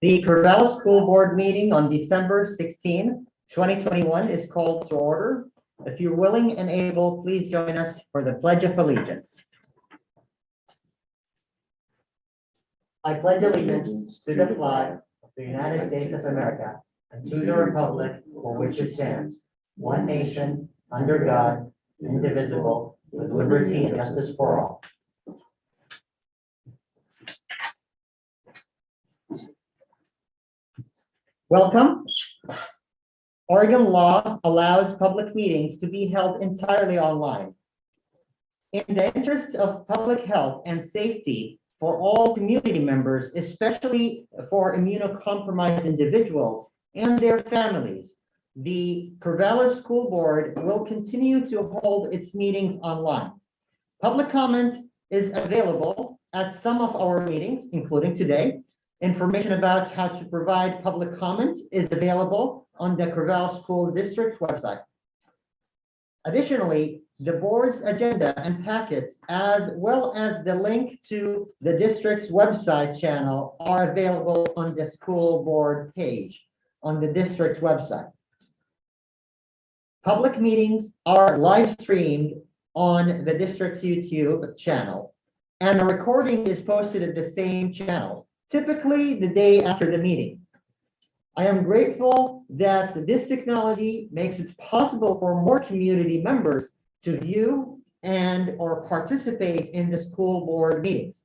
The Corvallis School Board meeting on December 16, 2021 is called to order. If you're willing and able, please join us for the Pledge of Allegiance. I pledge allegiance to the flag of the United States of America and to the republic for which it stands, one nation, under God, indivisible, with liberty and justice for all. Welcome. Oregon law allows public meetings to be held entirely online. In the interests of public health and safety for all community members, especially for immunocompromised individuals and their families, the Corvallis School Board will continue to hold its meetings online. Public comment is available at some of our meetings, including today. Information about how to provide public comment is available on the Corvallis School District's website. Additionally, the board's agenda and packets, as well as the link to the district's website channel, are available on the school board page on the district's website. Public meetings are live streamed on the district's YouTube channel, and a recording is posted at the same channel, typically the day after the meeting. I am grateful that this technology makes it possible for more community members to view and or participate in the school board meetings,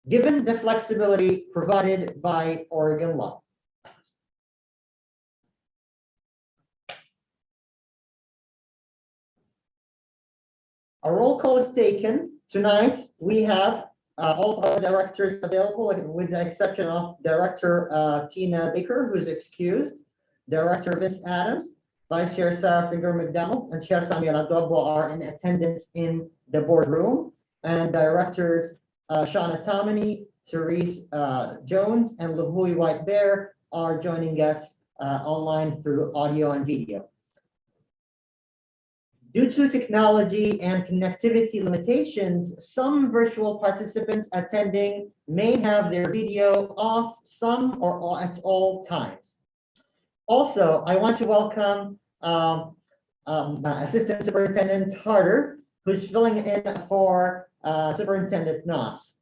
given the flexibility provided by Oregon law. A roll call is taken. Tonight, we have all of our directors available, with the exception of Director Tina Baker, who's excused, Director Vince Adams, Vice Chair Sarah Finger McDonald, and Chair Samuel Adobo are in attendance in the boardroom, and Directors Shauna Tammany, Therese Jones, and Lahui White Bear are joining us online through audio and video. Due to technology and connectivity limitations, some virtual participants attending may have their video off some or at all times. Also, I want to welcome Assistant Superintendent Harder, who's filling in for Superintendent Noss.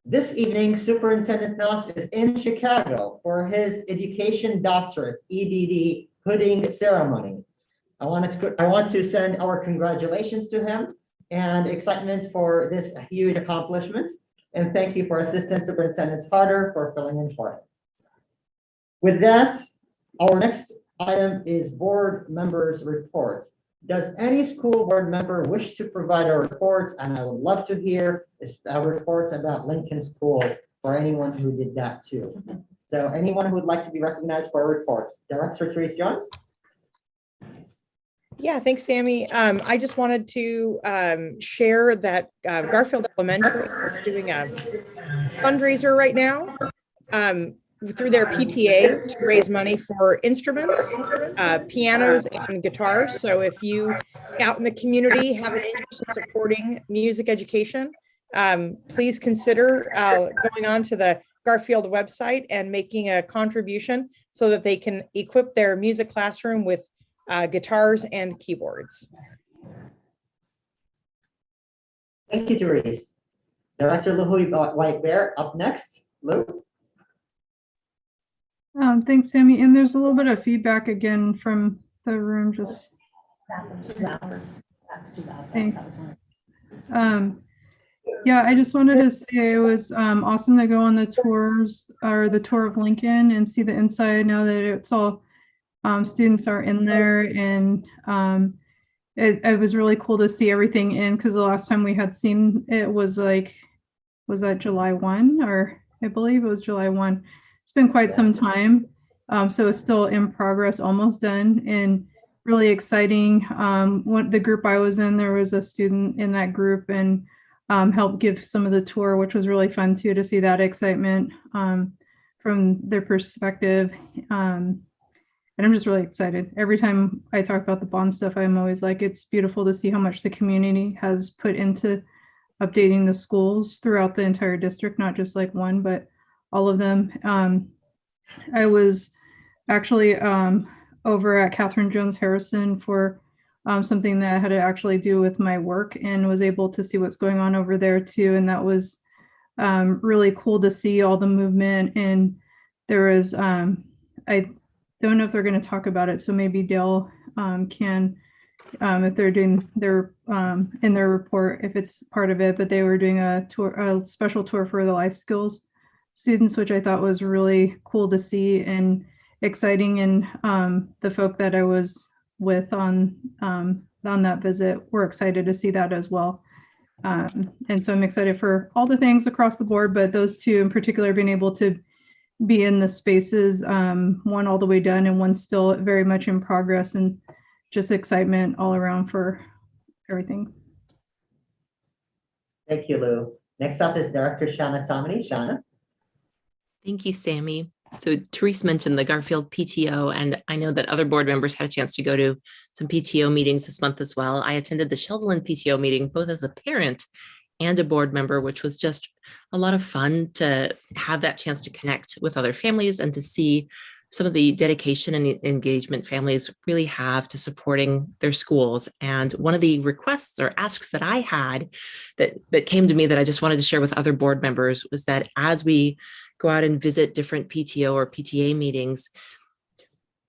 This evening, Superintendent Noss is in Chicago for his Education Doctorate, EDD, hooding ceremony. I want to send our congratulations to him and excitement for this huge accomplishment. And thank you for Assistant Superintendent Harder for filling in for him. With that, our next item is board members' reports. Does any school board member wish to provide a report? And I would love to hear reports about Lincoln School for anyone who did that too. So anyone who would like to be recognized for reports? Director Therese Jones? Yeah, thanks, Sammy. I just wanted to share that Garfield Elementary is doing a fundraiser right now through their PTA to raise money for instruments, pianos and guitars. So if you out in the community have an interest in supporting music education, please consider going on to the Garfield website and making a contribution so that they can equip their music classroom with guitars and keyboards. Thank you, Therese. Director Lahui White Bear up next. Lou? Thanks, Sammy. And there's a little bit of feedback again from the room. Just thanks. Yeah, I just wanted to say it was awesome to go on the tours or the tour of Lincoln and see the inside now that it's all students are in there, and it was really cool to see everything in, because the last time we had seen it was that July 1, or I believe it was July 1. It's been quite some time, so it's still in progress, almost done, and really exciting. The group I was in, there was a student in that group and helped give some of the tour, which was really fun too, to see that excitement from their perspective. And I'm just really excited. Every time I talk about the bond stuff, I'm always like, it's beautiful to see how much the community has put into updating the schools throughout the entire district, not just like one, but all of them. I was actually over at Catherine Jones Harrison for something that had to actually do with my work, and was able to see what's going on over there too. And that was really cool to see all the movement. And there was, I don't know if they're going to talk about it, so maybe Dale can, if they're doing their in their report, if it's part of it, but they were doing a tour, a special tour for the life skills students, which I thought was really cool to see and exciting. And the folk that I was with on that visit were excited to see that as well. And so I'm excited for all the things across the board, but those two in particular being able to be in the spaces, one all the way done and one still very much in progress, and just excitement all around for everything. Thank you, Lou. Next up is Director Shauna Tomini. Shauna. Thank you, Sammy. So Therese mentioned the Garfield PTO, and I know that other board members had a chance to go to some PTO meetings this month as well. I attended the Sheldon PTO meeting, both as a parent and a board member, which was just a lot of fun to have that chance to connect with other families and to see some of the dedication and engagement families really have to supporting their schools. And one of the requests or asks that I had that came to me that I just wanted to share with other board members was that as we go out and visit different PTO or PTA meetings,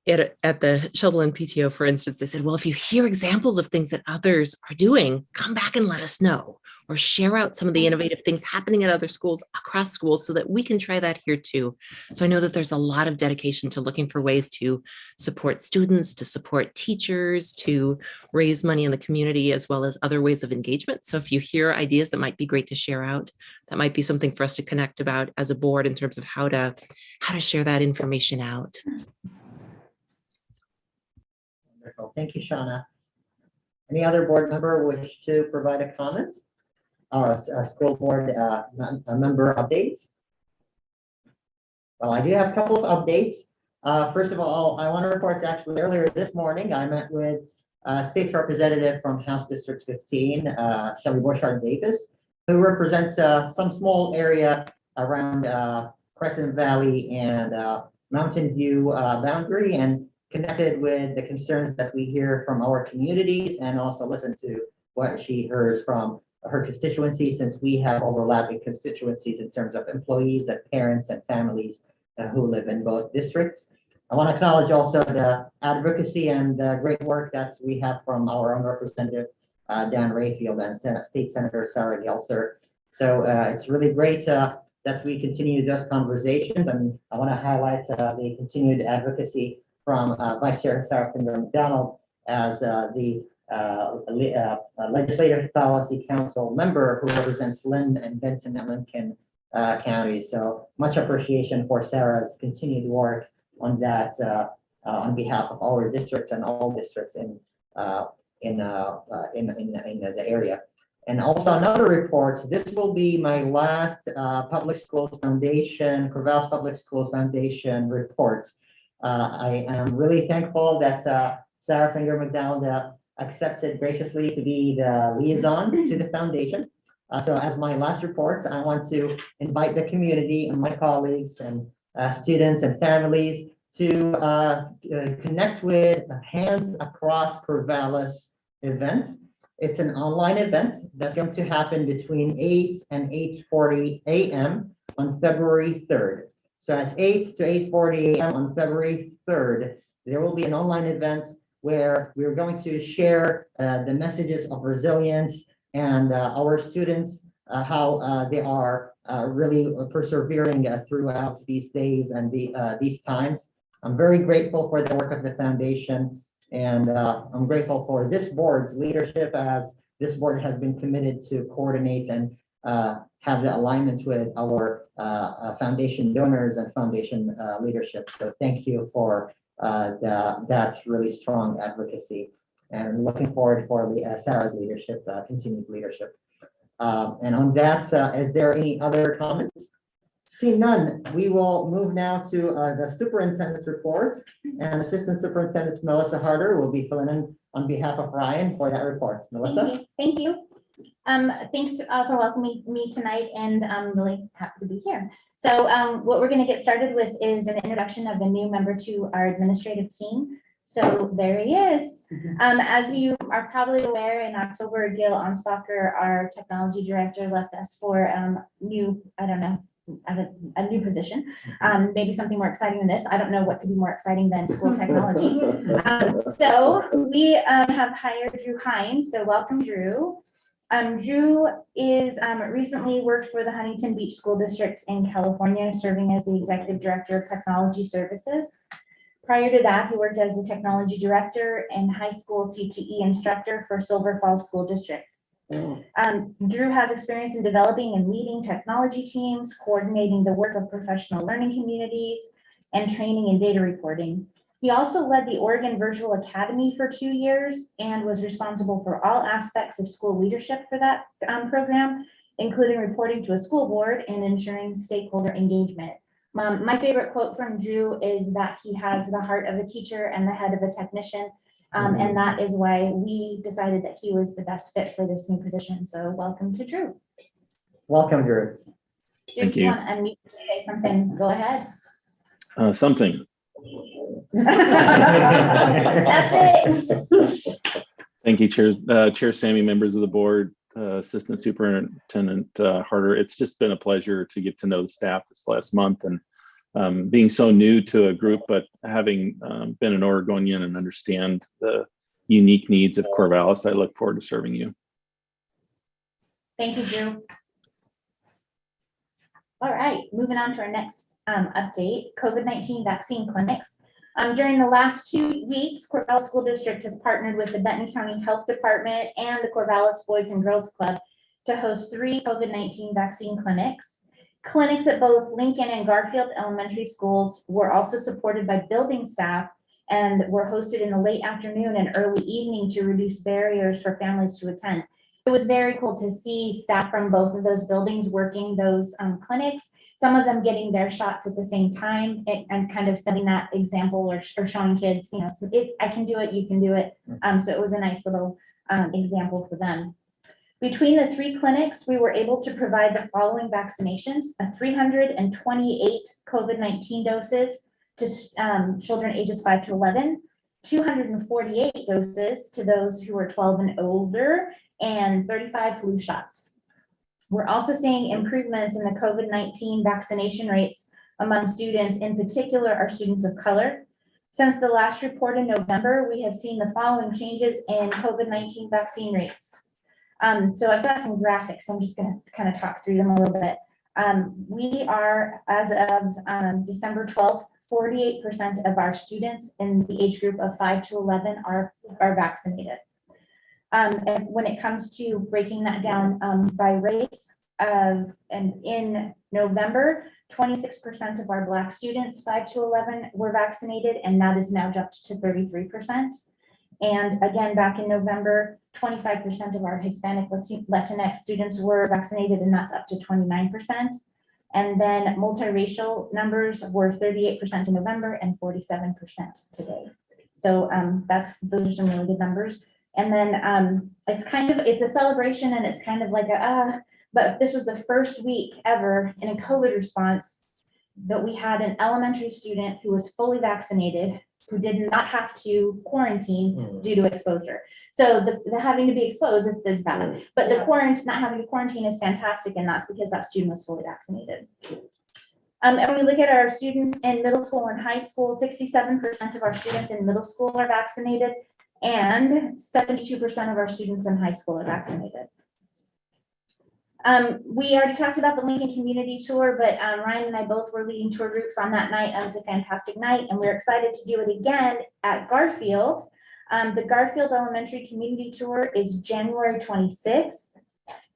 at the Sheldon PTO, for instance, they said, well, if you hear examples of things that others are doing, come back and let us know, or share out some of the innovative things happening at other schools across schools so that we can try that here too. So I know that there's a lot of dedication to looking for ways to support students, to support teachers, to raise money in the community, as well as other ways of engagement. So if you hear ideas that might be great to share out, that might be something for us to connect about as a board in terms of how to share that information out. Wonderful. Thank you, Shauna. Any other board member wish to provide a comment? Or a school board member updates? Well, I do have a couple of updates. First of all, I want to report actually earlier this morning, I met with State Representative from House District 15, Shelley Borchardt Davis, who represents some small area around Crescent Valley and Mountain View boundary, and connected with the concerns that we hear from our communities, and also listen to what she hears from her constituency, since we have overlapping constituencies in terms of employees and parents and families who live in both districts. I want to acknowledge also the advocacy and the great work that we have from our own representative, Dan Rayfield, and State Senator Sarah Gelser. So it's really great that we continue those conversations, and I want to highlight the continued advocacy from Vice Chair Sarah Finger McDonald as the Legislative Policy Council member who represents Lynn and Benton and Lincoln counties. So much appreciation for Sarah's continued work on that on behalf of our district and all districts in the area. And also another report, this will be my last Public Schools Foundation, Corvallis Public Schools Foundation report. I am really thankful that Sarah Finger McDonald accepted graciously to be the liaison to the foundation. So as my last report, I want to invite the community and my colleagues and students and families to connect with Hands Across Corvallis event. It's an online event that's going to happen between 8 and 8:40 a.m. on February 3rd. So at 8 to 8:40 a.m. on February 3rd, there will be an online event where we're going to share the messages of resilience and our students, how they are really persevering throughout these days and these times. I'm very grateful for the work of the foundation, and I'm grateful for this board's leadership, as this board has been committed to coordinate and have the alignment with our foundation donors and foundation leadership. So thank you for that really strong advocacy, and looking forward for Sarah's leadership, continued leadership. And on that, is there any other comments? Seeing none, we will move now to the superintendent's report, and Assistant Superintendent Melissa Harder will be filling in on behalf of Ryan for that report. Melissa? Thank you. Thanks for welcoming me tonight, and I'm really happy to be here. So what we're going to get started with is an introduction of the new member to our administrative team. So there he is. As you are probably aware, in October, Gil Anspacher, our technology director, left us for a new position, maybe something more exciting than this. I don't know what could be more exciting than school technology. So we have hired Drew Hines. So welcome, Drew. Drew is recently worked for the Huntington Beach School District in California, serving as the Executive Director of Technology Services. Prior to that, he worked as a technology director and high school CTE instructor for Silver Falls School District. Drew has experience in developing and leading technology teams, coordinating the work of professional learning communities, and training and data reporting. He also led the Oregon Virtual Academy for 2 years and was responsible for all aspects of school leadership for that program, including reporting to a school board and ensuring stakeholder engagement. My favorite quote from Drew is that he has the heart of a teacher and the head of a technician. And that is why we decided that he was the best fit for this new position. So welcome to Drew. Welcome, Drew. Drew, if you want to unmute to say something, go ahead. Something. That's it. Thank you, Chair Sammy, members of the board, Assistant Superintendent Harder. It's just been a pleasure to get to know the staff this last month, and being so new to a group, but having been an Oregonian and understand the unique needs of Corvallis, I look forward to serving you. Thank you, Drew. All right, moving on to our next update, COVID-19 vaccine clinics. During the last 2 weeks, Corvallis School District has partnered with the Benton County Health Department and the Corvallis Boys and Girls Club to host 3 COVID-19 vaccine clinics. Clinics at both Lincoln and Garfield elementary schools were also supported by building staff and were hosted in the late afternoon and early evening to reduce barriers for families to attend. It was very cool to see staff from both of those buildings working those clinics, some of them getting their shots at the same time and kind of setting that example or showing kids, you know, so I can do it, you can do it. So it was a nice little example for them. Between the 3 clinics, we were able to provide the following vaccinations: 328 COVID-19 doses to children ages 5 to 11, 248 doses to those who are 12 and older, and 35 flu shots. We're also seeing improvements in the COVID-19 vaccination rates among students, in particular our students of color. Since the last report in November, we have seen the following changes in COVID-19 vaccine rates. So I've got some graphics. I'm just going to kind of talk through them a little bit. We are, as of December 12th, 48% of our students in the age group of 5 to 11 are vaccinated. And when it comes to breaking that down by race, and in November, 26% of our Black students 5 to 11 were vaccinated, and that is now jumped to 33%. And again, back in November, 25% of our Hispanic Latinx students were vaccinated, and that's up to 29%. And then multiracial numbers were 38% in November and 47% today. So those are some really good numbers. And then it's a celebration, and it's kind of like but this was the first week ever in a COVID response that we had an elementary student who was fully vaccinated, who did not have to quarantine due to exposure. So the having to be exposed is bad, but the not having to quarantine is fantastic, and that's because that student was fully vaccinated. And when we look at our students in middle school and high school, 67% of our students in middle school are vaccinated, and 72% of our students in high school are vaccinated. We already talked about the Lincoln Community Tour, but Ryan and I both were leading tour groups on that night. It was a fantastic night, and we're excited to do it again at Garfield. The Garfield Elementary Community Tour is January 26th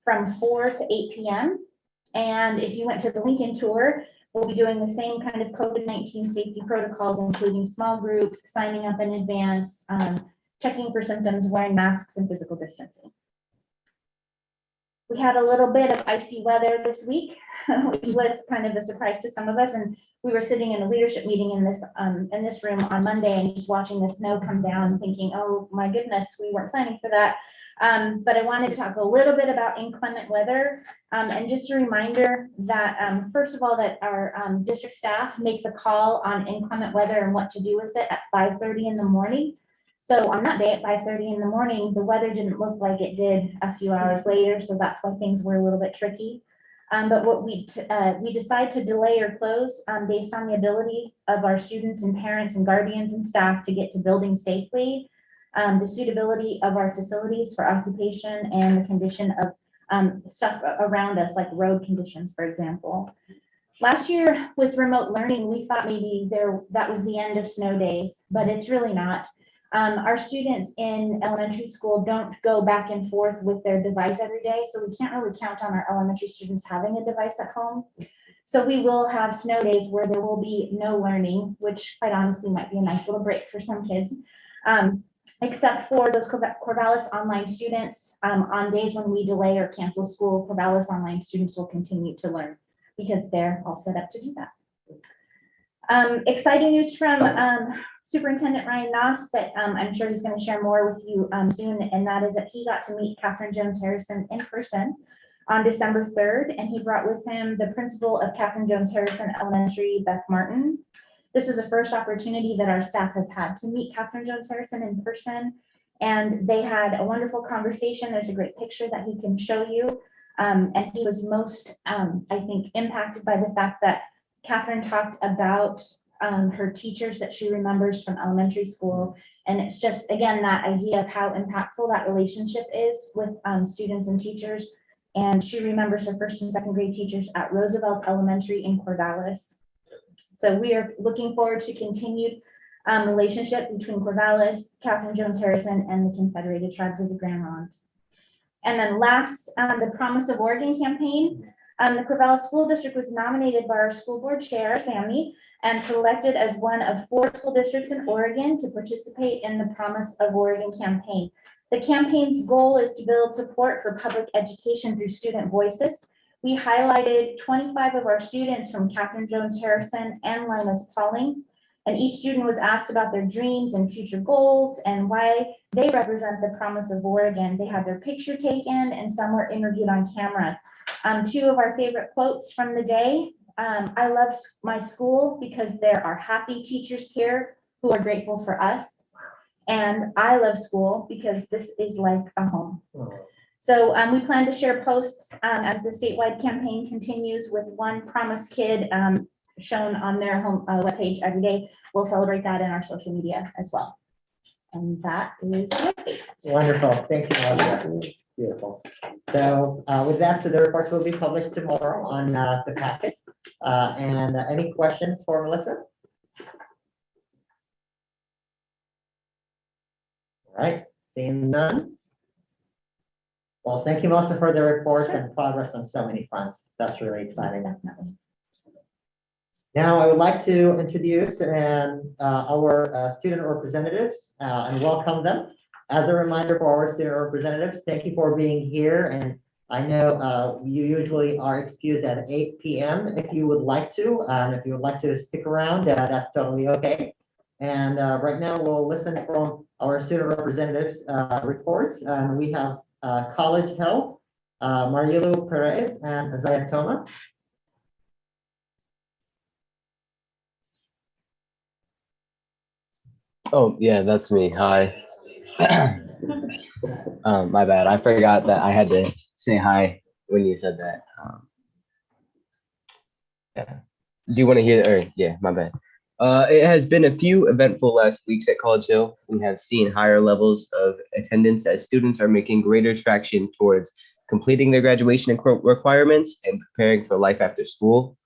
from 4 to 8 p.m. And if you went to the Lincoln Tour, we'll be doing the same kind of COVID-19 safety protocols, including small groups, signing up in advance, checking for symptoms, wearing masks, and physical distancing. We had a little bit of icy weather this week, which was kind of a surprise to some of us. And we were sitting in a leadership meeting in this room on Monday and just watching the snow come down, thinking, oh my goodness, we weren't planning for that. But I wanted to talk a little bit about inclement weather, and just a reminder that first of all, that our district staff make the call on inclement weather and what to do with it at 5:30 in the morning. So on that day at 5:30 in the morning, the weather didn't look like it did a few hours later, so that's why things were a little bit tricky. But what we decide to delay or close based on the ability of our students and parents and guardians and staff to get to buildings safely, the suitability of our facilities for occupation, and the condition of stuff around us, like road conditions, for example. Last year with remote learning, we thought maybe that was the end of snow days, but it's really not. Our students in elementary school don't go back and forth with their device every day, so we can't really count on our elementary students having a device at home. So we will have snow days where there will be no learning, which quite honestly might be a nice little break for some kids. Except for those Corvallis online students, on days when we delay or cancel school, Corvallis online students will continue to learn because they're all set up to do that. Exciting news from Superintendent Ryan Noss that I'm sure he's going to share more with you soon, and that is that he got to meet Catherine Jones Harrison in person on December 3rd, and he brought with him the principal of Catherine Jones Harrison Elementary, Beth Martin. This was the first opportunity that our staff have had to meet Catherine Jones Harrison in person, and they had a wonderful conversation. There's a great picture that he can show you, and he was most, I think, impacted by the fact that Catherine talked about her teachers that she remembers from elementary school, and it's just, again, that idea of how impactful that relationship is with students and teachers, and she remembers her first and second grade teachers at Roosevelt Elementary in Corvallis. So we are looking forward to continued relationship between Corvallis, Catherine Jones Harrison, and the Confederated Tribes of the Grand Ronde. And then last, the Promise of Oregon campaign. The Corvallis School District was nominated by our school board chair, Sammy, and selected as one of 4 school districts in Oregon to participate in the Promise of Oregon campaign. The campaign's goal is to build support for public education through student voices. We highlighted 25 of our students from Catherine Jones Harrison and Linus Pauling, and each student was asked about their dreams and future goals and why they represent the promise of Oregon. They had their picture taken and some were interviewed on camera. 2 of our favorite quotes from the day. I love my school because there are happy teachers here who are grateful for us. And I love school because this is like a home. So we plan to share posts as the statewide campaign continues with one Promise kid shown on their home webpage every day. We'll celebrate that in our social media as well. And that is it. Wonderful. Thank you, Melissa. Beautiful. So with that, so the reports will be published tomorrow on the packet. And any questions for Melissa? All right, seeing none. Well, thank you, Melissa, for the reports and progress on so many fronts. That's really exciting. Definitely. Now, I would like to introduce our student representatives and welcome them. As a reminder for our student representatives, thank you for being here. And I know you usually are excused at 8 p.m. if you would like to. And if you would like to stick around, that's totally okay. And right now, we'll listen from our student representatives' reports. And we have College Health, Marilu Perez and Isaiah Toma. Oh, yeah, that's me. Hi. My bad. I forgot that I had to say hi when you said that. Yeah. Do you want to hear? Or yeah, my bad. It has been a few eventful last weeks at College Hill. We have seen higher levels of attendance as students are making greater traction towards completing their graduation requirements and preparing for life after school.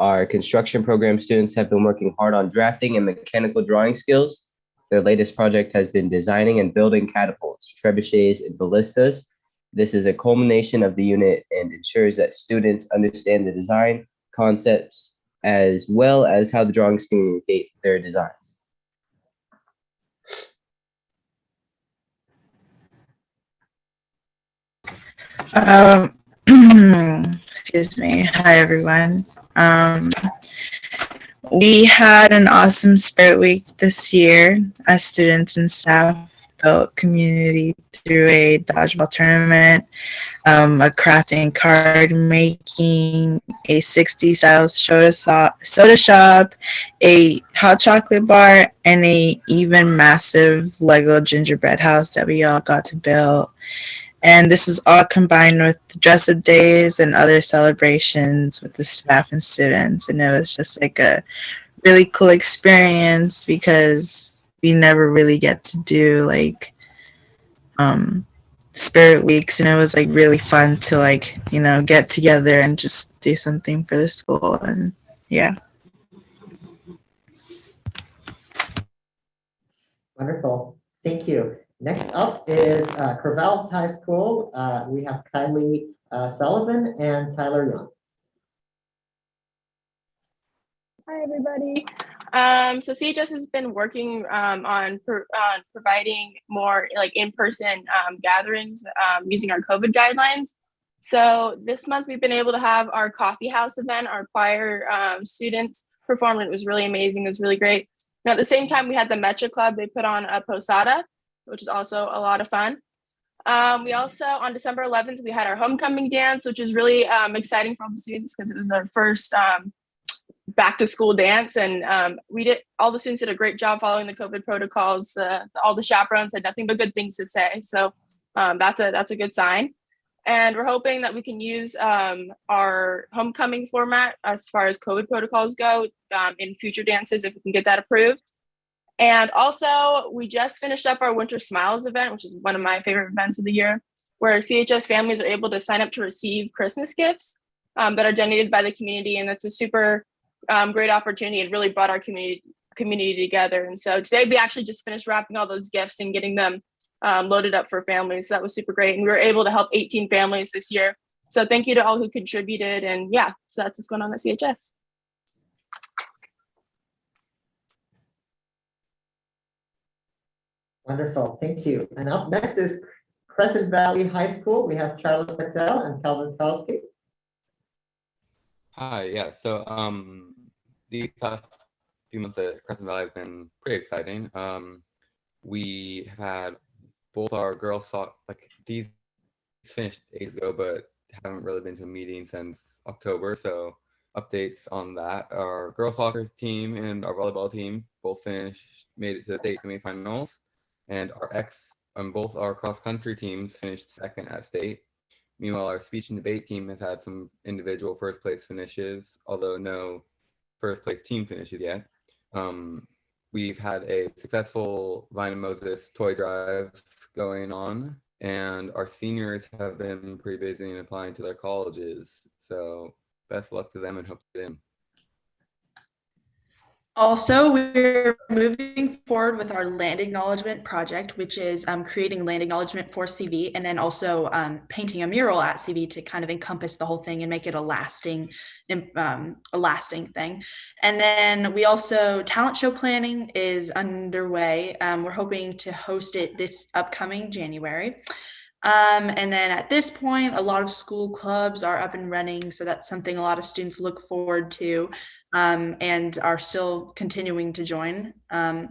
Our construction program students have been working hard on drafting and mechanical drawing skills. Their latest project has been designing and building catapults, trebuchets, and ballistas. This is a culmination of the unit and ensures that students understand the design concepts as well as how the drawings communicate their designs. Um, excuse me. Hi, everyone. We had an awesome Spirit Week this year as students and staff built community through a dodgeball tournament, a crafting card making, a 60s style soda shop, a hot chocolate bar, and a even massive Lego gingerbread house that we all got to build. And this was all combined with dress up days and other celebrations with the staff and students. And it was just like a really cool experience because we never really get to do like spirit weeks, and it was like really fun to like, you know, get together and just do something for the school. And yeah. Wonderful. Thank you. Next up is Corvallis High School. We have Kylie Sullivan and Tyler Young. Hi, everybody. So CHS has been working on providing more like in-person gatherings using our COVID guidelines. So this month we've been able to have our coffee house event. Our choir students performed. It was really amazing. It was really great. And at the same time, we had the Mecha Club. They put on a posada, which is also a lot of fun. We also, on December 11th, we had our homecoming dance, which is really exciting for all the students because it was our first back to school dance. And all the students did a great job following the COVID protocols. All the chaperones had nothing but good things to say. So that's a good sign. And we're hoping that we can use our homecoming format as far as COVID protocols go in future dances, if we can get that approved. And also, we just finished up our Winter Smiles event, which is one of my favorite events of the year, where CHS families are able to sign up to receive Christmas gifts that are donated by the community. And that's a super great opportunity. It really brought our community together. And so today we actually just finished wrapping all those gifts and getting them loaded up for families. So that was super great. And we were able to help 18 families this year. So thank you to all who contributed. And yeah, so that's what's going on at CHS. Wonderful. Thank you. And up next is Crescent Valley High School. We have Charlotte Patel and Calvin Kowsky. Hi, yeah. So these past few months at Crescent Valley have been pretty exciting. We have had both our girls these finished ages ago, but haven't really been to a meeting since October. So updates on that. Our girls soccer team and our volleyball team both made it to the state semifinals, and both our cross country teams finished second at state. Meanwhile, our speech and debate team has had some individual first place finishes, although no first place team finishes yet. We've had a successful Vine and Moses toy drive going on, and our seniors have been pretty busy in applying to their colleges. So best luck to them and hope to get in. Also, we're moving forward with our land acknowledgement project, which is creating land acknowledgement for CV, and then also painting a mural at CV to kind of encompass the whole thing and make it a lasting thing. And then we also, talent show planning is underway. We're hoping to host it this upcoming January. And then at this point, a lot of school clubs are up and running. So that's something a lot of students look forward to and are still continuing to join. And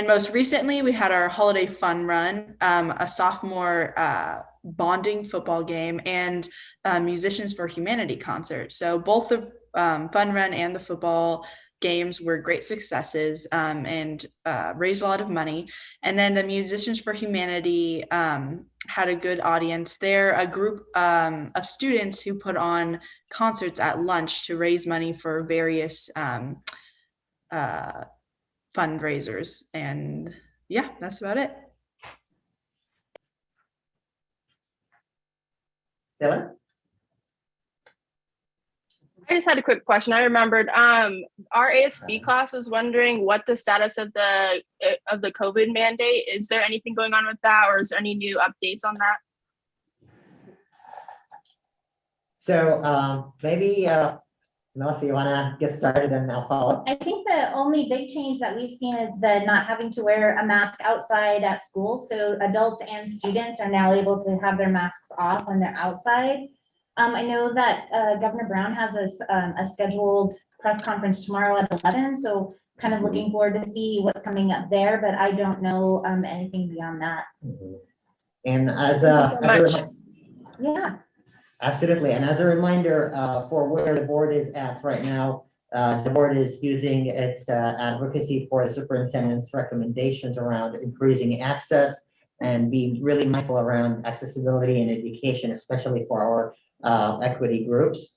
most recently, we had our holiday fun run, a sophomore bonding football game, and Musicians for Humanity concert. So both the fun run and the football games were great successes and raised a lot of money. And then the Musicians for Humanity had a good audience. They're a group of students who put on concerts at lunch to raise money for various fundraisers. And yeah, that's about it. Taylor? I just had a quick question. I remembered our ASB class was wondering what the status of the COVID mandate. Is there anything going on with that, or is there any new updates on that? So maybe Melissa, you wanna get started and I'll follow? I think the only big change that we've seen is the not having to wear a mask outside at school. So adults and students are now able to have their masks off when they're outside. I know that Governor Brown has a scheduled press conference tomorrow at 11. So kind of looking forward to see what's coming up there, but I don't know anything beyond that. And Yeah. absolutely. And as a reminder, for where the board is at right now, the board is using its advocacy for the superintendent's recommendations around increasing access and being really mindful around accessibility and education, especially for our equity groups.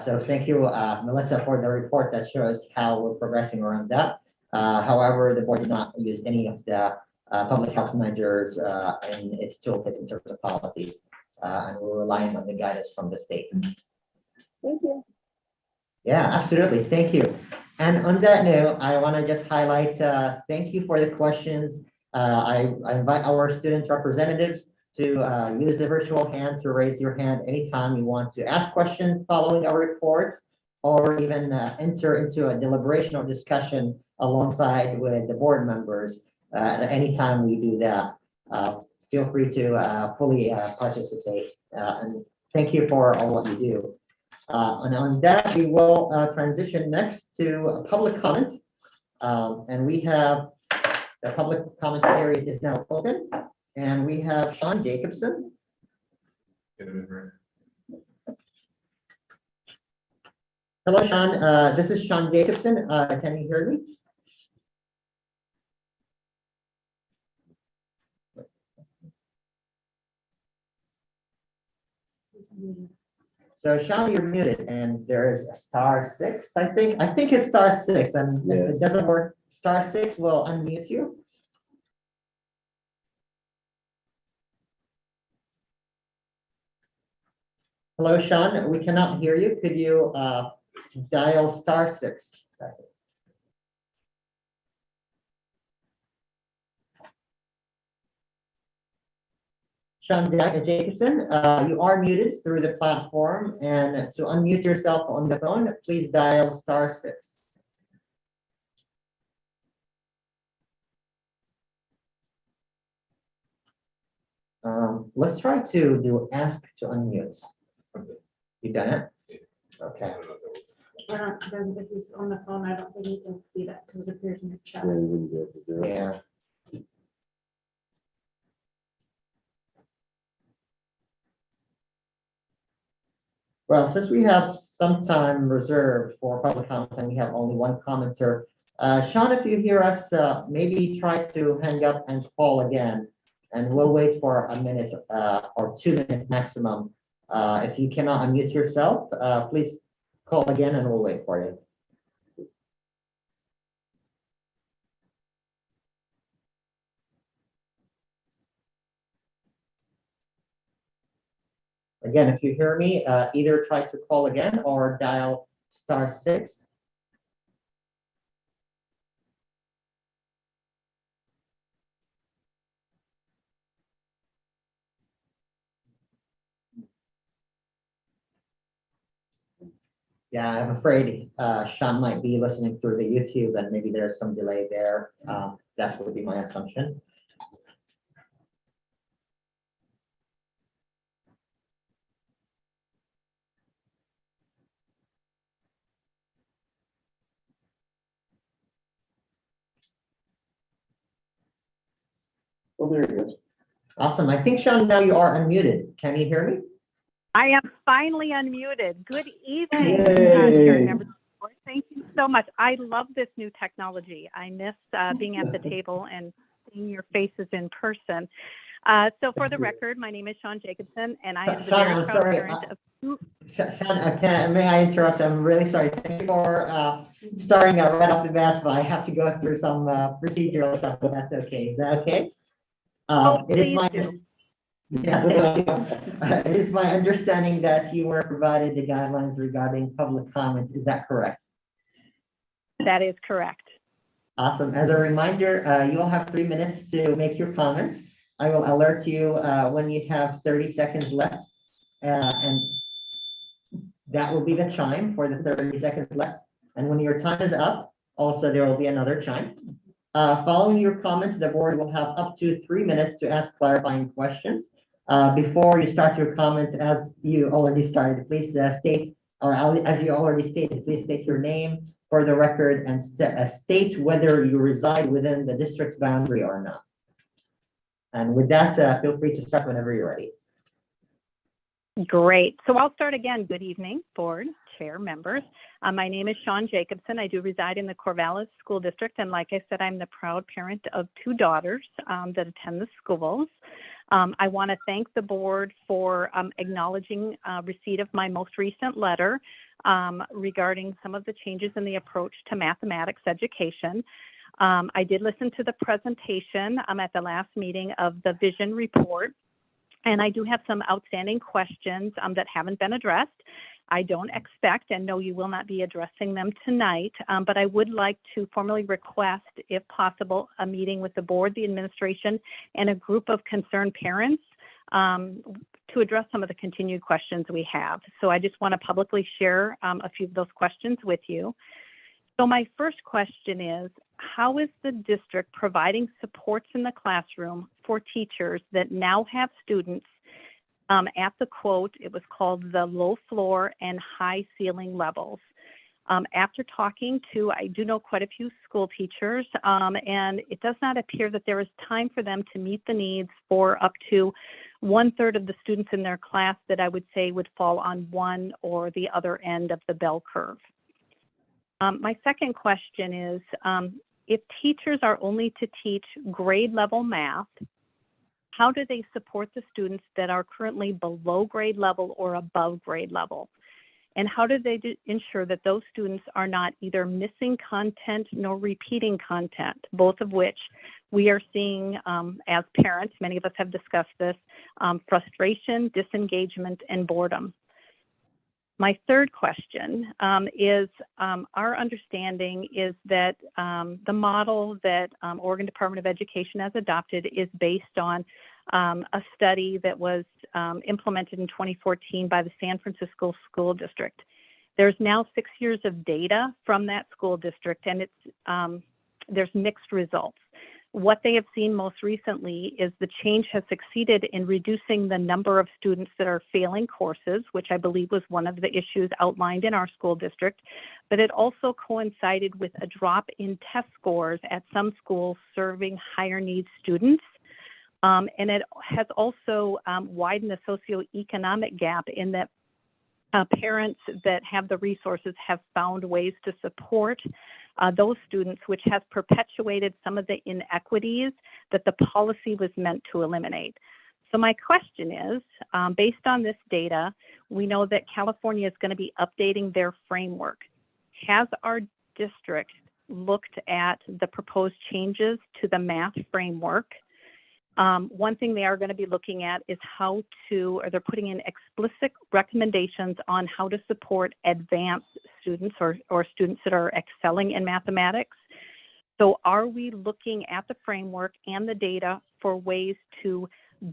So thank you, Melissa, for the report that shows how we're progressing around that. However, the board did not use any of the public health measures in its toolkit in terms of policies. And we're relying on the guidance from the state. Thank you. Yeah, absolutely. Thank you. And on that note, I want to just highlight, thank you for the questions. I invite our student representatives to use the virtual hand to raise your hand anytime you want to ask questions following our reports, or even enter into a deliberation or discussion alongside with the board members at any time we do that. Feel free to fully participate. And thank you for all what you do. And on that, we will transition next to public comment. And we have the public comment period is now open. And we have Sean Jacobson. Hello, Sean. This is Sean Jacobson. Can you hear me? So Sean, you're muted, and there is a *6. I think it's *6, and if it doesn't work, *6 will unmute you. Hello, Sean. We cannot hear you. Could you dial *6? Sean Jacobson, you are muted through the platform, and to unmute yourself on the phone, please dial *6. Let's try to do ask to unmute. You done it? Okay. If he's on the phone, I don't think he can see that because it appears in the chat. Yeah. Well, since we have some time reserved for public comment and we have only one commenter, Sean, if you hear us, maybe try to hang up and call again, and we'll wait for a minute or 2 minutes maximum. If you cannot unmute yourself, please call again and we'll wait for you. Again, if you hear me, either try to call again or dial *6. Yeah, I'm afraid Sean might be listening through the YouTube and maybe there's some delay there. That would be my assumption. Oh, there he is. Awesome. I think, Sean, now you are unmuted. Can you hear me? I am finally unmuted. Good evening, Yay. Chair members of the board. Thank you so much. I love this new technology. I miss being at the table and seeing your faces in person. So for the record, my name is Sean Jacobson, and I am the Sean, very I'm proud sorry. parent of two. Sean, may I interrupt? I'm really sorry. Thank you for starting right off the bat, but I have to go through some procedural stuff, but that's okay. Is that okay? It is my it is my understanding that you were provided the guidelines regarding public comments. Is that correct? That is correct. Awesome. As a reminder, you'll have 3 minutes to make your comments. I will alert you when you have 30 seconds left. And That will be the chime for the 30 seconds left. And when your time is up, also there will be another chime. Following your comments, the board will have up to 3 minutes to ask clarifying questions. Before you start your comments, as you already started, please state, or as you already stated, please state your name for the record and state whether you reside within the district boundary or not. And with that, feel free to start whenever you're ready. Great. So I'll start again. Good evening, board, chair, members. My name is Sean Jacobson. I do reside in the Corvallis School District. And like I said, I'm the proud parent of 2 daughters that attend the schools. I want to thank the board for acknowledging receipt of my most recent letter regarding some of the changes in the approach to mathematics education. I did listen to the presentation at the last meeting of the vision report. And I do have some outstanding questions that haven't been addressed. I don't expect and know you will not be addressing them tonight, but I would like to formally request, if possible, a meeting with the board, the administration, and a group of concerned parents to address some of the continued questions we have. So I just want to publicly share a few of those questions with you. So my first question is, how is the district providing supports in the classroom for teachers that now have students at the quote, it was called the low floor and high ceiling levels? After talking to, I do know quite a few school teachers, and it does not appear that there is time for them to meet the needs for up to 1/3 of the students in their class that I would say would fall on one or the other end of the bell curve. My second question is, if teachers are only to teach grade level math, how do they support the students that are currently below grade level or above grade level? And how do they ensure that those students are not either missing content nor repeating content, both of which we are seeing as parents, many of us have discussed this, frustration, disengagement, and boredom. My third question is our understanding is that the model that Oregon Department of Education has adopted is based on a study that was implemented in 2014 by the San Francisco School District. There's now 6 years of data from that school district, and there's mixed results. What they have seen most recently is the change has succeeded in reducing the number of students that are failing courses, which I believe was one of the issues outlined in our school district, but it also coincided with a drop in test scores at some schools serving higher needs students. And it has also widened the socioeconomic gap in that parents that have the resources have found ways to support those students, which has perpetuated some of the inequities that the policy was meant to eliminate. So my question is, based on this data, we know that California is going to be updating their framework. Has our district looked at the proposed changes to the math framework? One thing they are going to be looking at is they're putting in explicit recommendations on how to support advanced students or students that are excelling in mathematics. So are we looking at the framework and the data for ways to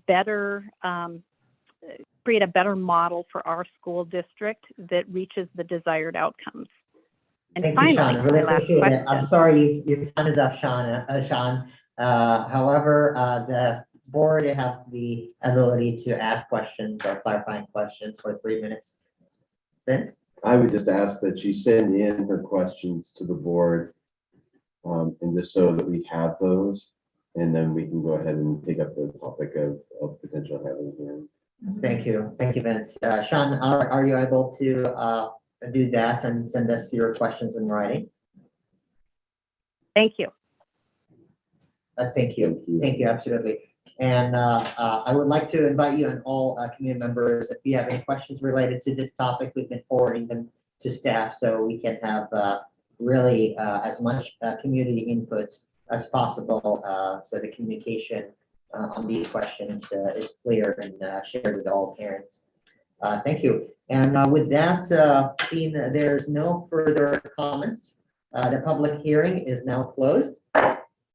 better create a better model for our school district that reaches the desired outcomes? And Thank finally, you, Sean. I really my last appreciate it. question. I'm sorry your time is up, Sean. However, the board have the ability to ask questions or clarifying questions for 3 minutes. Vince? I would just ask that you send in her questions to the board, and just so that we have those, and then we can go ahead and take up the topic of potential having hearing. Thank you, Vince. Sean, are you able to do that and send us your questions in writing? Thank you. Thank you, absolutely. And I would like to invite you and all community members, if you have any questions related to this topic, we've been forwarding them to staff so we can have really as much community input as possible, so the communication on these questions is clear and shared with all parents. Thank you. And with that, seeing that there's no further comments, the public hearing is now closed.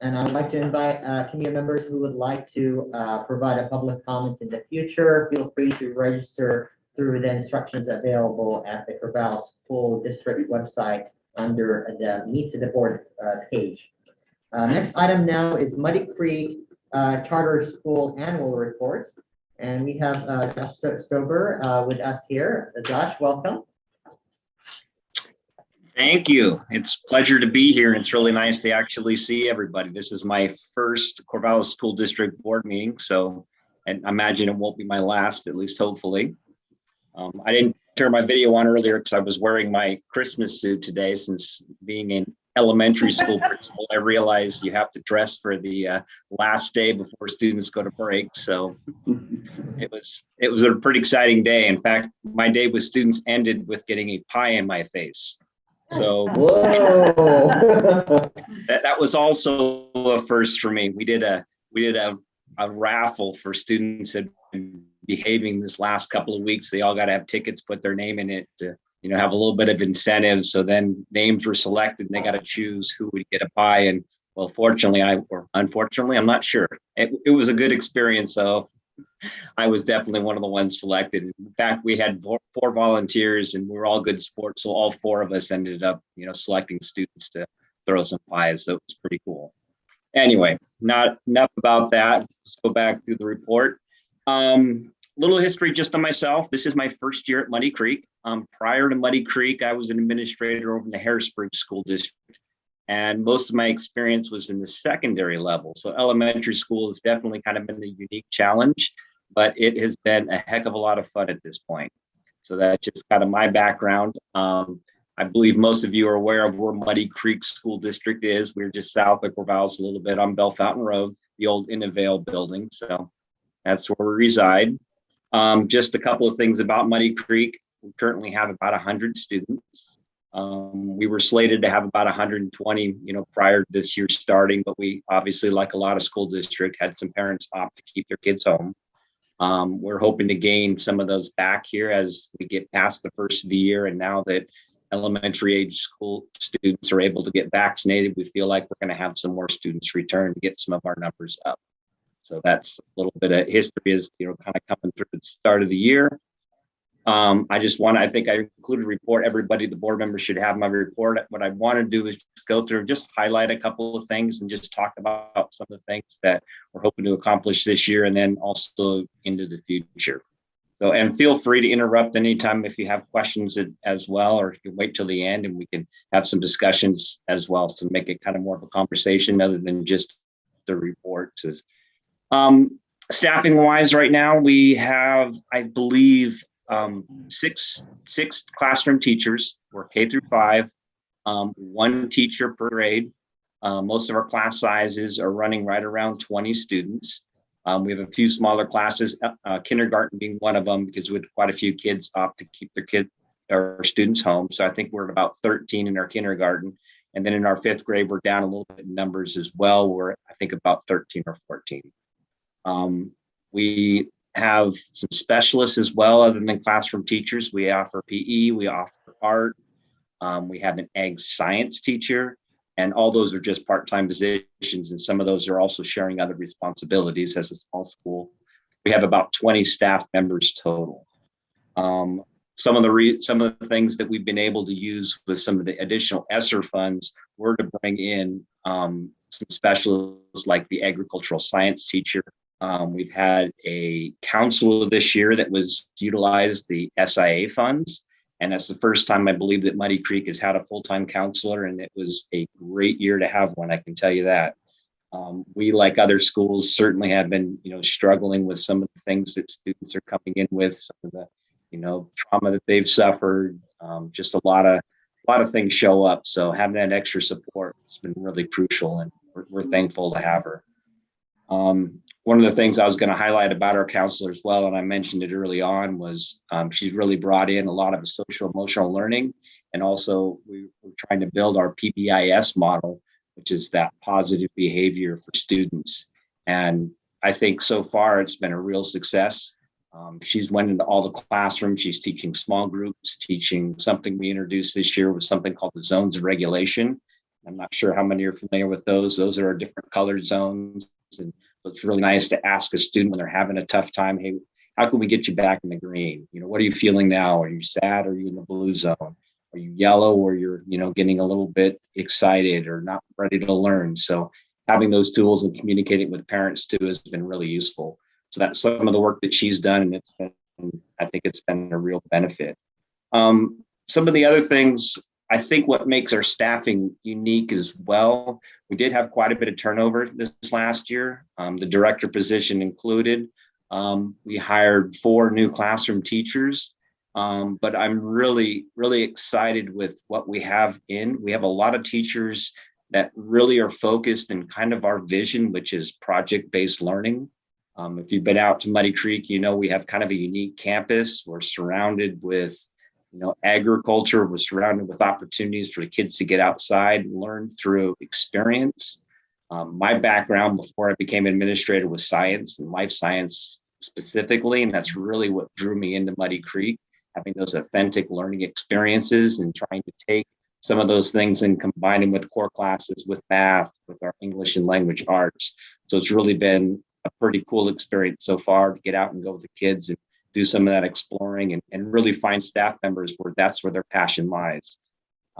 And I'd like to invite community members who would like to provide a public comment in the future. Feel free to register through the instructions available at the Corvallis School District website under the Meets the Board page. Next item now is Muddy Creek Charter School Annual Reports. And we have Josh Stober with us here. Josh, welcome. Thank you. It's a pleasure to be here. It's really nice to actually see everybody. This is my first Corvallis School District Board meeting, so and I imagine it won't be my last, at least hopefully. I didn't turn my video on earlier because I was wearing my Christmas suit today. Since being an elementary school principal, I realized you have to dress for the last day before students go to break. So it was a pretty exciting day. In fact, my day with students ended with getting a pie in my face. So that was also a first for me. We did a raffle for students that have been behaving this last couple of weeks. They all got to have tickets, put their name in it to, you know, have a little bit of incentive. So then names were selected and they got to choose who would get a pie. And well, fortunately, or unfortunately, I'm not sure. It was a good experience though. I was definitely one of the ones selected. In fact, we had four volunteers and we were all good sports. So all four of us ended up, you know, selecting students to throw some pies. So it was pretty cool. Anyway, not enough about that. Let's go back through the report. Little history just on myself. This is my first year at Muddy Creek. Prior to Muddy Creek, I was an administrator over in the Harrisburg School District. And most of my experience was in the secondary level. So elementary school has definitely kind of been a unique challenge, but it has been a heck of a lot of fun at this point. So that's just kind of my background. I believe most of you are aware of where Muddy Creek School District is. We're just south of Corvallis a little bit on Bell Fountain Road, the old Innovale building. So that's where we reside. Just a couple of things about Muddy Creek. We currently have about 100 students. We were slated to have about 120, you know, prior to this year starting, but we obviously, like a lot of school districts, had some parents opt to keep their kids home. We're hoping to gain some of those back here as we get past the first of the year. And now that elementary age school students are able to get vaccinated, we feel like we're going to have some more students return to get some of our numbers up. So that's a little bit of history is, you know, kind of coming through at the start of the year. I think I included a report. Everybody, the board members should have my report. What I want to do is just go through, just highlight a couple of things and just talk about some of the things that we're hoping to accomplish this year and then also into the future. So, and feel free to interrupt anytime if you have questions as well, or you can wait till the end and we can have some discussions as well to make it kind of more of a conversation other than just the reports. Staffing wise right now, we have, I believe, six classroom teachers. We're K through 5, one teacher per grade. Most of our class sizes are running right around 20 students. We have a few smaller classes, kindergarten being one of them, because we had quite a few kids opt to keep their students home. So I think we're at about 13 in our kindergarten. And then in our 5th grade, we're down a little bit in numbers as well. We're, I think, about 13 or 14. We have some specialists as well, other than classroom teachers. We offer PE, we offer art, we have an ag science teacher, and all those are just part-time positions. And some of those are also sharing other responsibilities as a small school. We have about 20 staff members total. Some of the things that we've been able to use with some of the additional ESSER funds were to bring in some specialists like the agricultural science teacher. We've had a counselor this year that was utilized the SIA funds. And that's the first time I believe that Muddy Creek has had a full-time counselor, and it was a great year to have one, I can tell you that. We, like other schools, certainly have been, you know, struggling with some of the things that students are coming in with, some of the, you know, trauma that they've suffered. Just a lot of things show up. So having that extra support has been really crucial, and we're thankful to have her. One of the things I was going to highlight about our counselor as well, and I mentioned it early on, was she's really brought in a lot of social emotional learning. And also we're trying to build our PBIS model, which is that positive behavior for students. And I think so far it's been a real success. She's went into all the classrooms. She's teaching small groups, teaching something we introduced this year was something called the zones of regulation. I'm not sure how many are familiar with those. Those are our different colored zones. And so it's really nice to ask a student when they're having a tough time, hey, how can we get you back in the green? What are you feeling now? Are you sad? Are you in the blue zone? Are you yellow, or you're, getting a little bit excited or not ready to learn? So having those tools and communicating with parents too has been really useful. So that's some of the work that she's done, and I think it's been a real benefit. Some of the other things, I think what makes our staffing unique as well, we did have quite a bit of turnover this last year, the director position included. We hired 4 new classroom teachers, but I'm really, really excited with what we have in. We have a lot of teachers that really are focused in kind of our vision, which is project-based learning. If you've been out to Muddy Creek, we have kind of a unique campus. We're surrounded with agriculture. We're surrounded with opportunities for the kids to get outside and learn through experience. My background before I became administrator was science and life science specifically, and that's really what drew me into Muddy Creek, having those authentic learning experiences and trying to take some of those things and combine them with core classes, with math, with our English and language arts. So it's really been a pretty cool experience so far to get out and go with the kids and do some of that exploring and really find staff members where that's where their passion lies.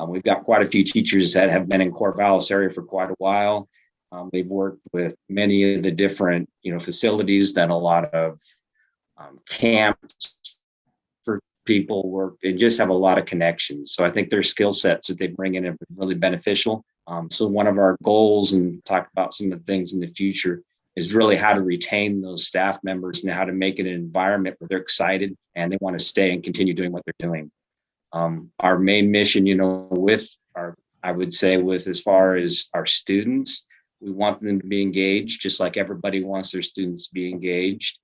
We've got quite a few teachers that have been in Corvallis area for quite a while. They've worked with many of the different, facilities, done a lot of camps for people work, and just have a lot of connections. So I think their skill sets that they bring in are really beneficial. So one of our goals, and talk about some of the things in the future, is really how to retain those staff members and how to make it an environment where they're excited and they want to stay and continue doing what they're doing. Our main mission, with I would say with as far as our students, we want them to be engaged, just like everybody wants their students to be engaged.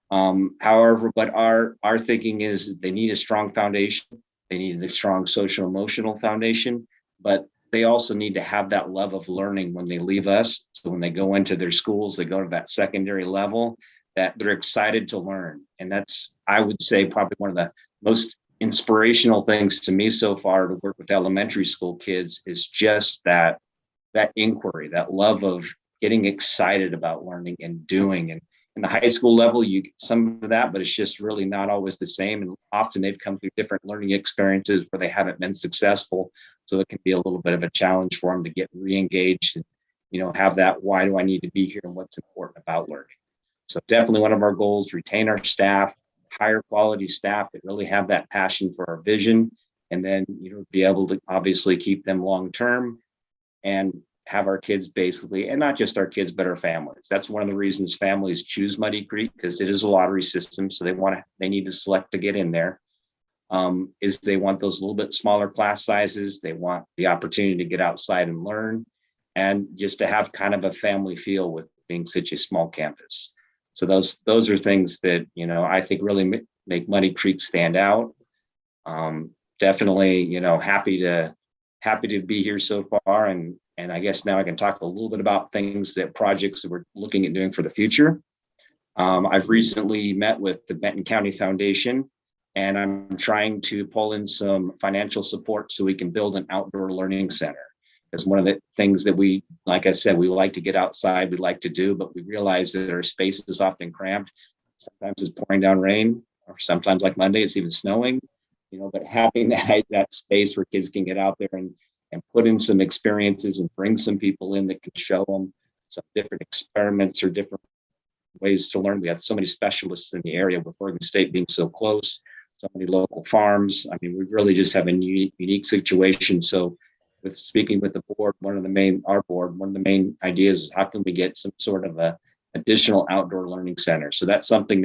However, but our thinking is they need a strong foundation. They need a strong social emotional foundation, but they also need to have that love of learning when they leave us. So when they go into their schools, they go to that secondary level, that they're excited to learn. And that's, I would say, probably one of the most inspirational things to me so far to work with elementary school kids is just that inquiry, that love of getting excited about learning and doing. And in the high school level, you get some of that, but it's just really not always the same. And often they've come through different learning experiences where they haven't been successful. So it can be a little bit of a challenge for them to get re-engaged and, have that, why do I need to be here and what's important about learning? So definitely one of our goals, retain our staff, higher quality staff that really have that passion for our vision, and then, be able to obviously keep them long-term and have our kids basically, and not just our kids, but our families. That's one of the reasons families choose Muddy Creek, because it is a lottery system. So they need to select to get in there. Is they want those little bit smaller class sizes. They want the opportunity to get outside and learn, and just to have kind of a family feel with being such a small campus. So those are things that, I think really make Muddy Creek stand out. Definitely, happy to be here so far. And I guess now I can talk a little bit about projects that we're looking at doing for the future. I've recently met with the Benton County Foundation, and I'm trying to pull in some financial support so we can build an outdoor learning center. Because one of the things that we, like I said, we like to get outside, we like to do, but we realize that our space is often cramped. Sometimes it's pouring down rain, or sometimes like Monday, it's even snowing, but having that space where kids can get out there and put in some experiences and bring some people in that can show them some different experiments or different ways to learn. We have so many specialists in the area, with Oregon State being so close, so many local farms. I mean, we really just have a unique situation. So with speaking with the board, one of the main ideas is how can we get some sort of a additional outdoor learning center? So that's something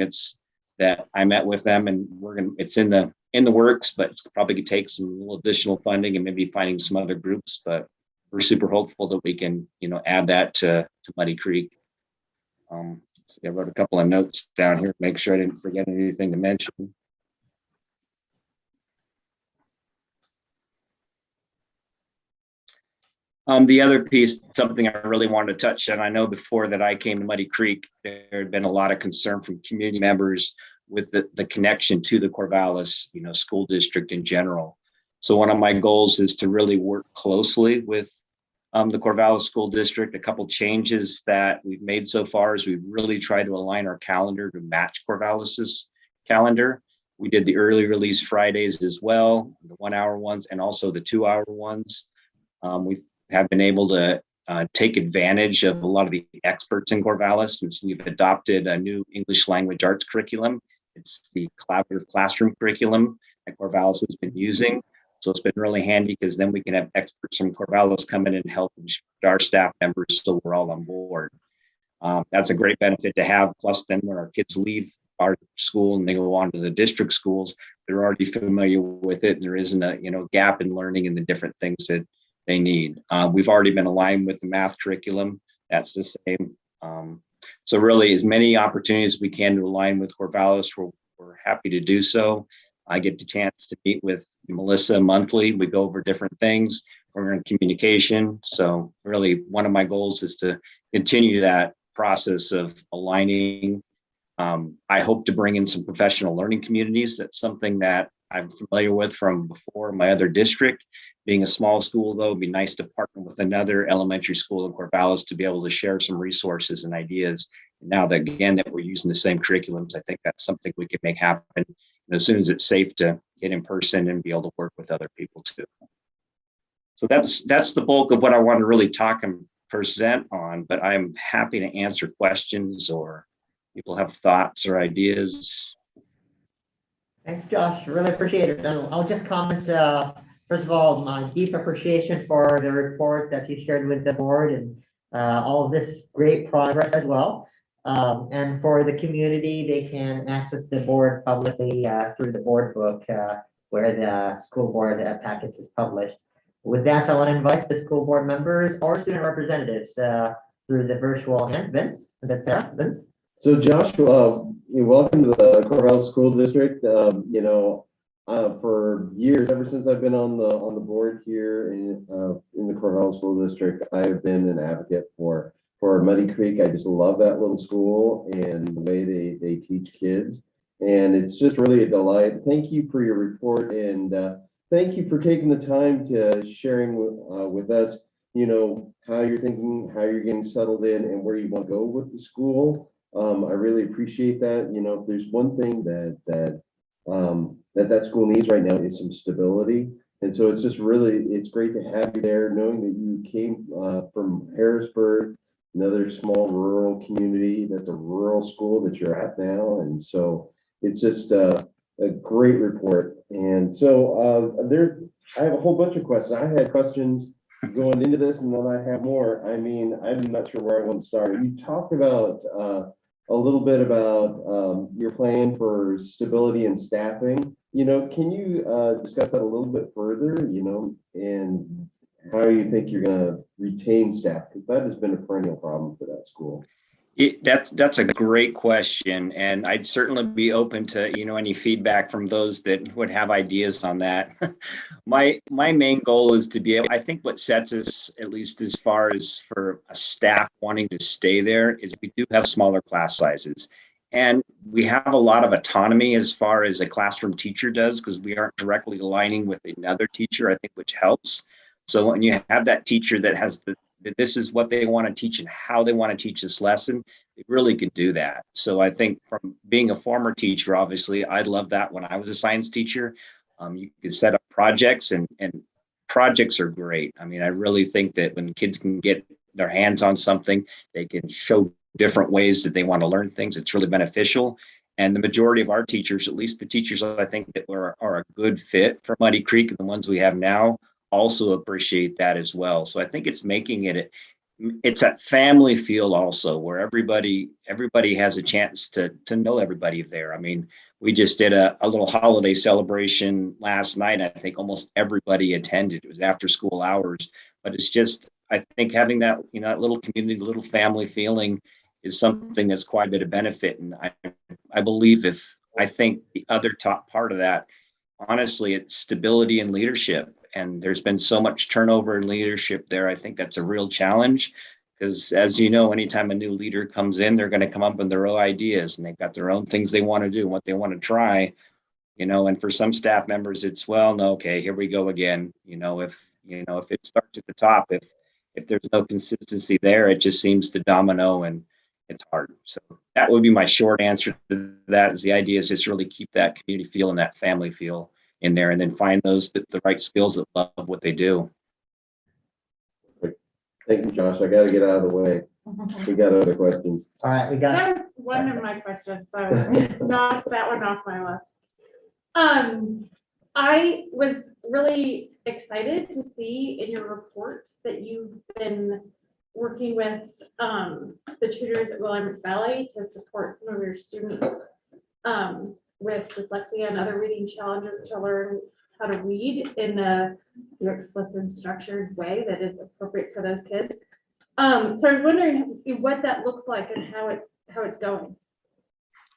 that I met with them, and it's in the works, but it's probably could take some little additional funding and maybe finding some other groups, but we're super hopeful that we can, add that to Muddy Creek. So I wrote a couple of notes down here to make sure I didn't forget anything to mention. The other piece, something I really wanted to touch on, I know before that I came to Muddy Creek, there had been a lot of concern from community members with the connection to the Corvallis, school district in general. So one of my goals is to really work closely with the Corvallis School District. A couple changes that we've made so far is we've really tried to align our calendar to match Corvallis's calendar. We did the early release Fridays as well, the 1 hour ones and also the 2 hour ones. We have been able to take advantage of a lot of the experts in Corvallis since we've adopted a new English language arts curriculum. It's the collaborative classroom curriculum that Corvallis has been using. So it's been really handy because then we can have experts from Corvallis come in and help our staff members so we're all on board. That's a great benefit to have. Plus then when our kids leave our school and they go on to the district schools, they're already familiar with it and there isn't a gap in learning and the different things that they need. We've already been aligned with the math curriculum. That's the same. So really as many opportunities as we can to align with Corvallis, we're happy to do so. I get the chance to meet with Melissa monthly. We go over different things. We're in communication. So really one of my goals is to continue that process of aligning. I hope to bring in some professional learning communities. That's something that I'm familiar with from before in my other district. Being a small school, though, it'd be nice to partner with another elementary school in Corvallis to be able to share some resources and ideas. Now that, again, that we're using the same curriculums, I think that's something we can make happen. And as soon as it's safe to get in person and be able to work with other people too. So that's the bulk of what I want to really talk and present on, but I'm happy to answer questions or people have thoughts or ideas. Thanks, Josh. Really appreciate it. And I'll just comment, first of all, my deep appreciation for the report that you shared with the board and all of this great progress as well. And for the community, they can access the board publicly through the board book where the school board package is published. With that, I want to invite the school board members or student representatives through the virtual hand. Vince, Vince. So Josh, welcome to the Corvallis School District. For years, ever since I've been on the board here in the Corvallis School District, I have been an advocate for Muddy Creek. I just love that little school and the way they teach kids. And it's just really a delight. Thank you for your report and thank you for taking the time to sharing with us, how you're thinking, how you're getting settled in and where you want to go with the school. I really appreciate that. If there's one thing that school needs right now is some stability. And so it's just it's great to have you there, knowing that you came from Harrisburg, another small rural community that's a rural school that you're at now. And so it's just a great report. And so I have a whole bunch of questions. I had questions going into this and then I have more. I mean, I'm not sure where I want to start. You talked about a little bit about your plan for stability and staffing. Can you discuss that a little bit further, and how you think you're going to retain staff? Because that has been a perennial problem for that school. That's a great question, and I'd certainly be open to any feedback from those that would have ideas on that. My main goal is to be able. I think what sets us, at least as far as for a staff wanting to stay there, is we do have smaller class sizes, and we have a lot of autonomy as far as a classroom teacher does because we aren't directly aligning with another teacher. I think which helps. So when you have that teacher that has this is what they want to teach and how they want to teach this lesson, they really can do that. So I think from being a former teacher, obviously, I love that when I was a science teacher. You can set up projects and projects are great. I mean, I really think that when kids can get their hands on something, they can show different ways that they want to learn things. It's really beneficial. And the majority of our teachers, at least the teachers I think that are a good fit for Muddy Creek and the ones we have now, also appreciate that as well. So I think it's making it's a family feel also where everybody has a chance to know everybody there. I mean, we just did a little holiday celebration last night. I think almost everybody attended. It was after school hours, but it's just, I think having that, that little community, little family feeling is something that's quite a bit of benefit. And I believe I think the other top part of that, honestly, it's stability and leadership. And there's been so much turnover in leadership there. I think that's a real challenge because, as you know, anytime a new leader comes in, they're going to come up with their own ideas and they've got their own things they want to do and what they want to try, and for some staff members, it's, well, no, okay, here we go again. If it starts at the top, if there's no consistency there, it just seems to domino and it's hard. So that would be my short answer to that. Is the idea is just really keep that community feel and that family feel in there, and then find those the right skills that love what they do. Thank you, Josh. I got to get out of the way. We got other questions. All right, we got. That was one of my questions, so knock that one off my list. I was really excited to see in your report that you've been working with the tutors at Willamette Valley to support some of your students with dyslexia and other reading challenges to learn how to read in a explicit and structured way that is appropriate for those kids. So I was wondering what that looks like and how it's going.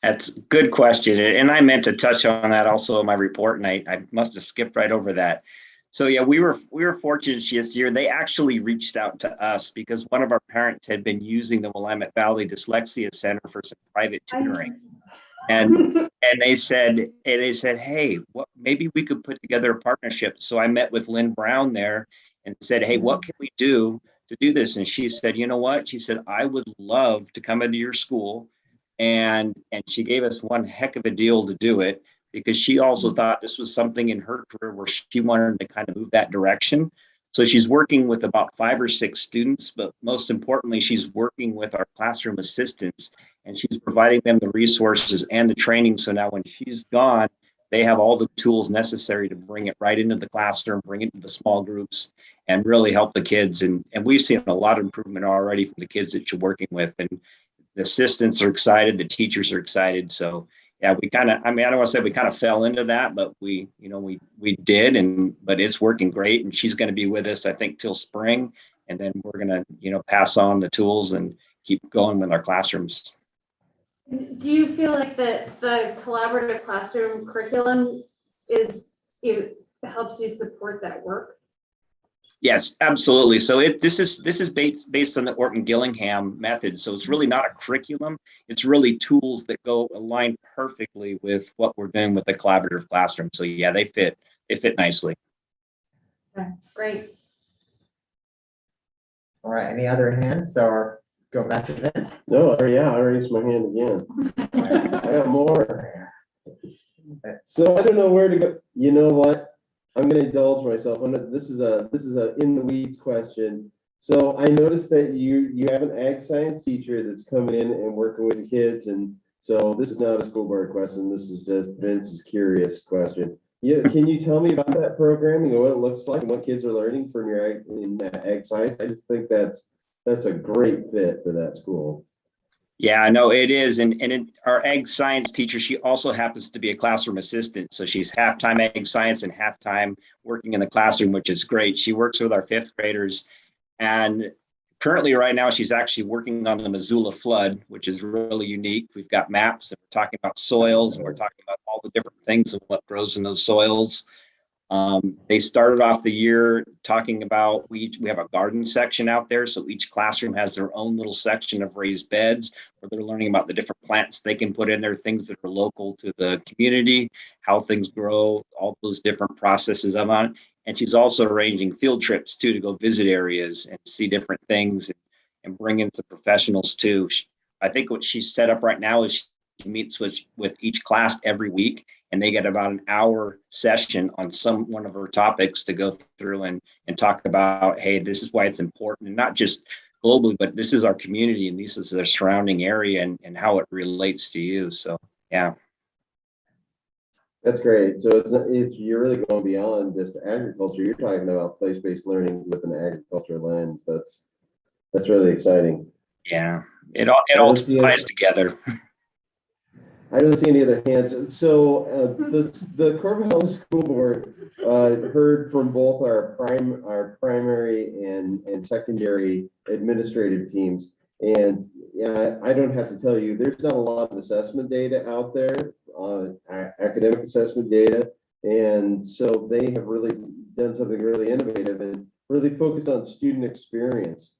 That's a good question. And I meant to touch on that also in my report, and I must have skipped right over that. So yeah, we were fortunate this year. They actually reached out to us because one of our parents had been using the Willamette Valley Dyslexia Center for some private tutoring. And they said, hey, maybe we could put together a partnership. So I met with Lynn Brown there and said, hey, what can we do to do this? And she said, you know what? She said, I would love to come into your school. And she gave us one heck of a deal to do it, because she also thought this was something in her career where she wanted to kind of move that direction. So she's working with about 5 or 6 students, but most importantly, she's working with our classroom assistants, and she's providing them the resources and the training. So now when she's gone, they have all the tools necessary to bring it right into the classroom, bring it into the small groups, and really help the kids. And we've seen a lot of improvement already from the kids that you're working with. And the assistants are excited, the teachers are excited. So yeah, we kind of, I don't want to say we kind of fell into that, but we did, but it's working great. And she's going to be with us, I think, till spring. And then we're going to, pass on the tools and keep going with our classrooms. Do you feel like the collaborative classroom curriculum helps you support that work? Yes, absolutely. So this is based on the Orton-Gillingham method. So it's really not a curriculum. It's really tools that go align perfectly with what we're doing with the collaborative classroom. So yeah, they fit nicely. Okay, great. All right, any other hands or go back to Vince? No, I raised my hand again. I got more. So I don't know where to go. You know what? I'm going to indulge myself. This is a in the weeds question. So I noticed that you have an ag science teacher that's coming in and working with kids, and so this is not a school board question. This is just Vince's curious question. Can you tell me about that program? What it looks like and what kids are learning from your ag science? I just think that's a great fit for that school. Yeah, no, it is. And our ag science teacher, she also happens to be a classroom assistant. So she's half-time ag science and half-time working in the classroom, which is great. She works with our 5th graders. And currently right now, she's actually working on the Missoula flood, which is really unique. We've got maps and we're talking about soils and we're talking about all the different things of what grows in those soils. They started off the year talking about, we have a garden section out there. So each classroom has their own little section of raised beds where they're learning about the different plants they can put in there, things that are local to the community, how things grow, all those different processes of on it. And she's also arranging field trips too, to go visit areas and see different things and bring in some professionals too. I think what she's set up right now is she meets with each class every week, and they get about an hour session on one of her topics to go through and talk about, hey, this is why it's important, and not just globally, but this is our community and this is their surrounding area and how it relates to you. So yeah. That's great. So it's you're really going beyond just agriculture. You're talking about place-based learning with an agriculture lens. That's really exciting. Yeah, it all ties together. I don't see any other hands. So the Corvallis School Board heard from both our primary and secondary administrative teams, and I don't have to tell you, there's not a lot of assessment data out there, academic assessment data, and so they have really done something really innovative and really focused on student experience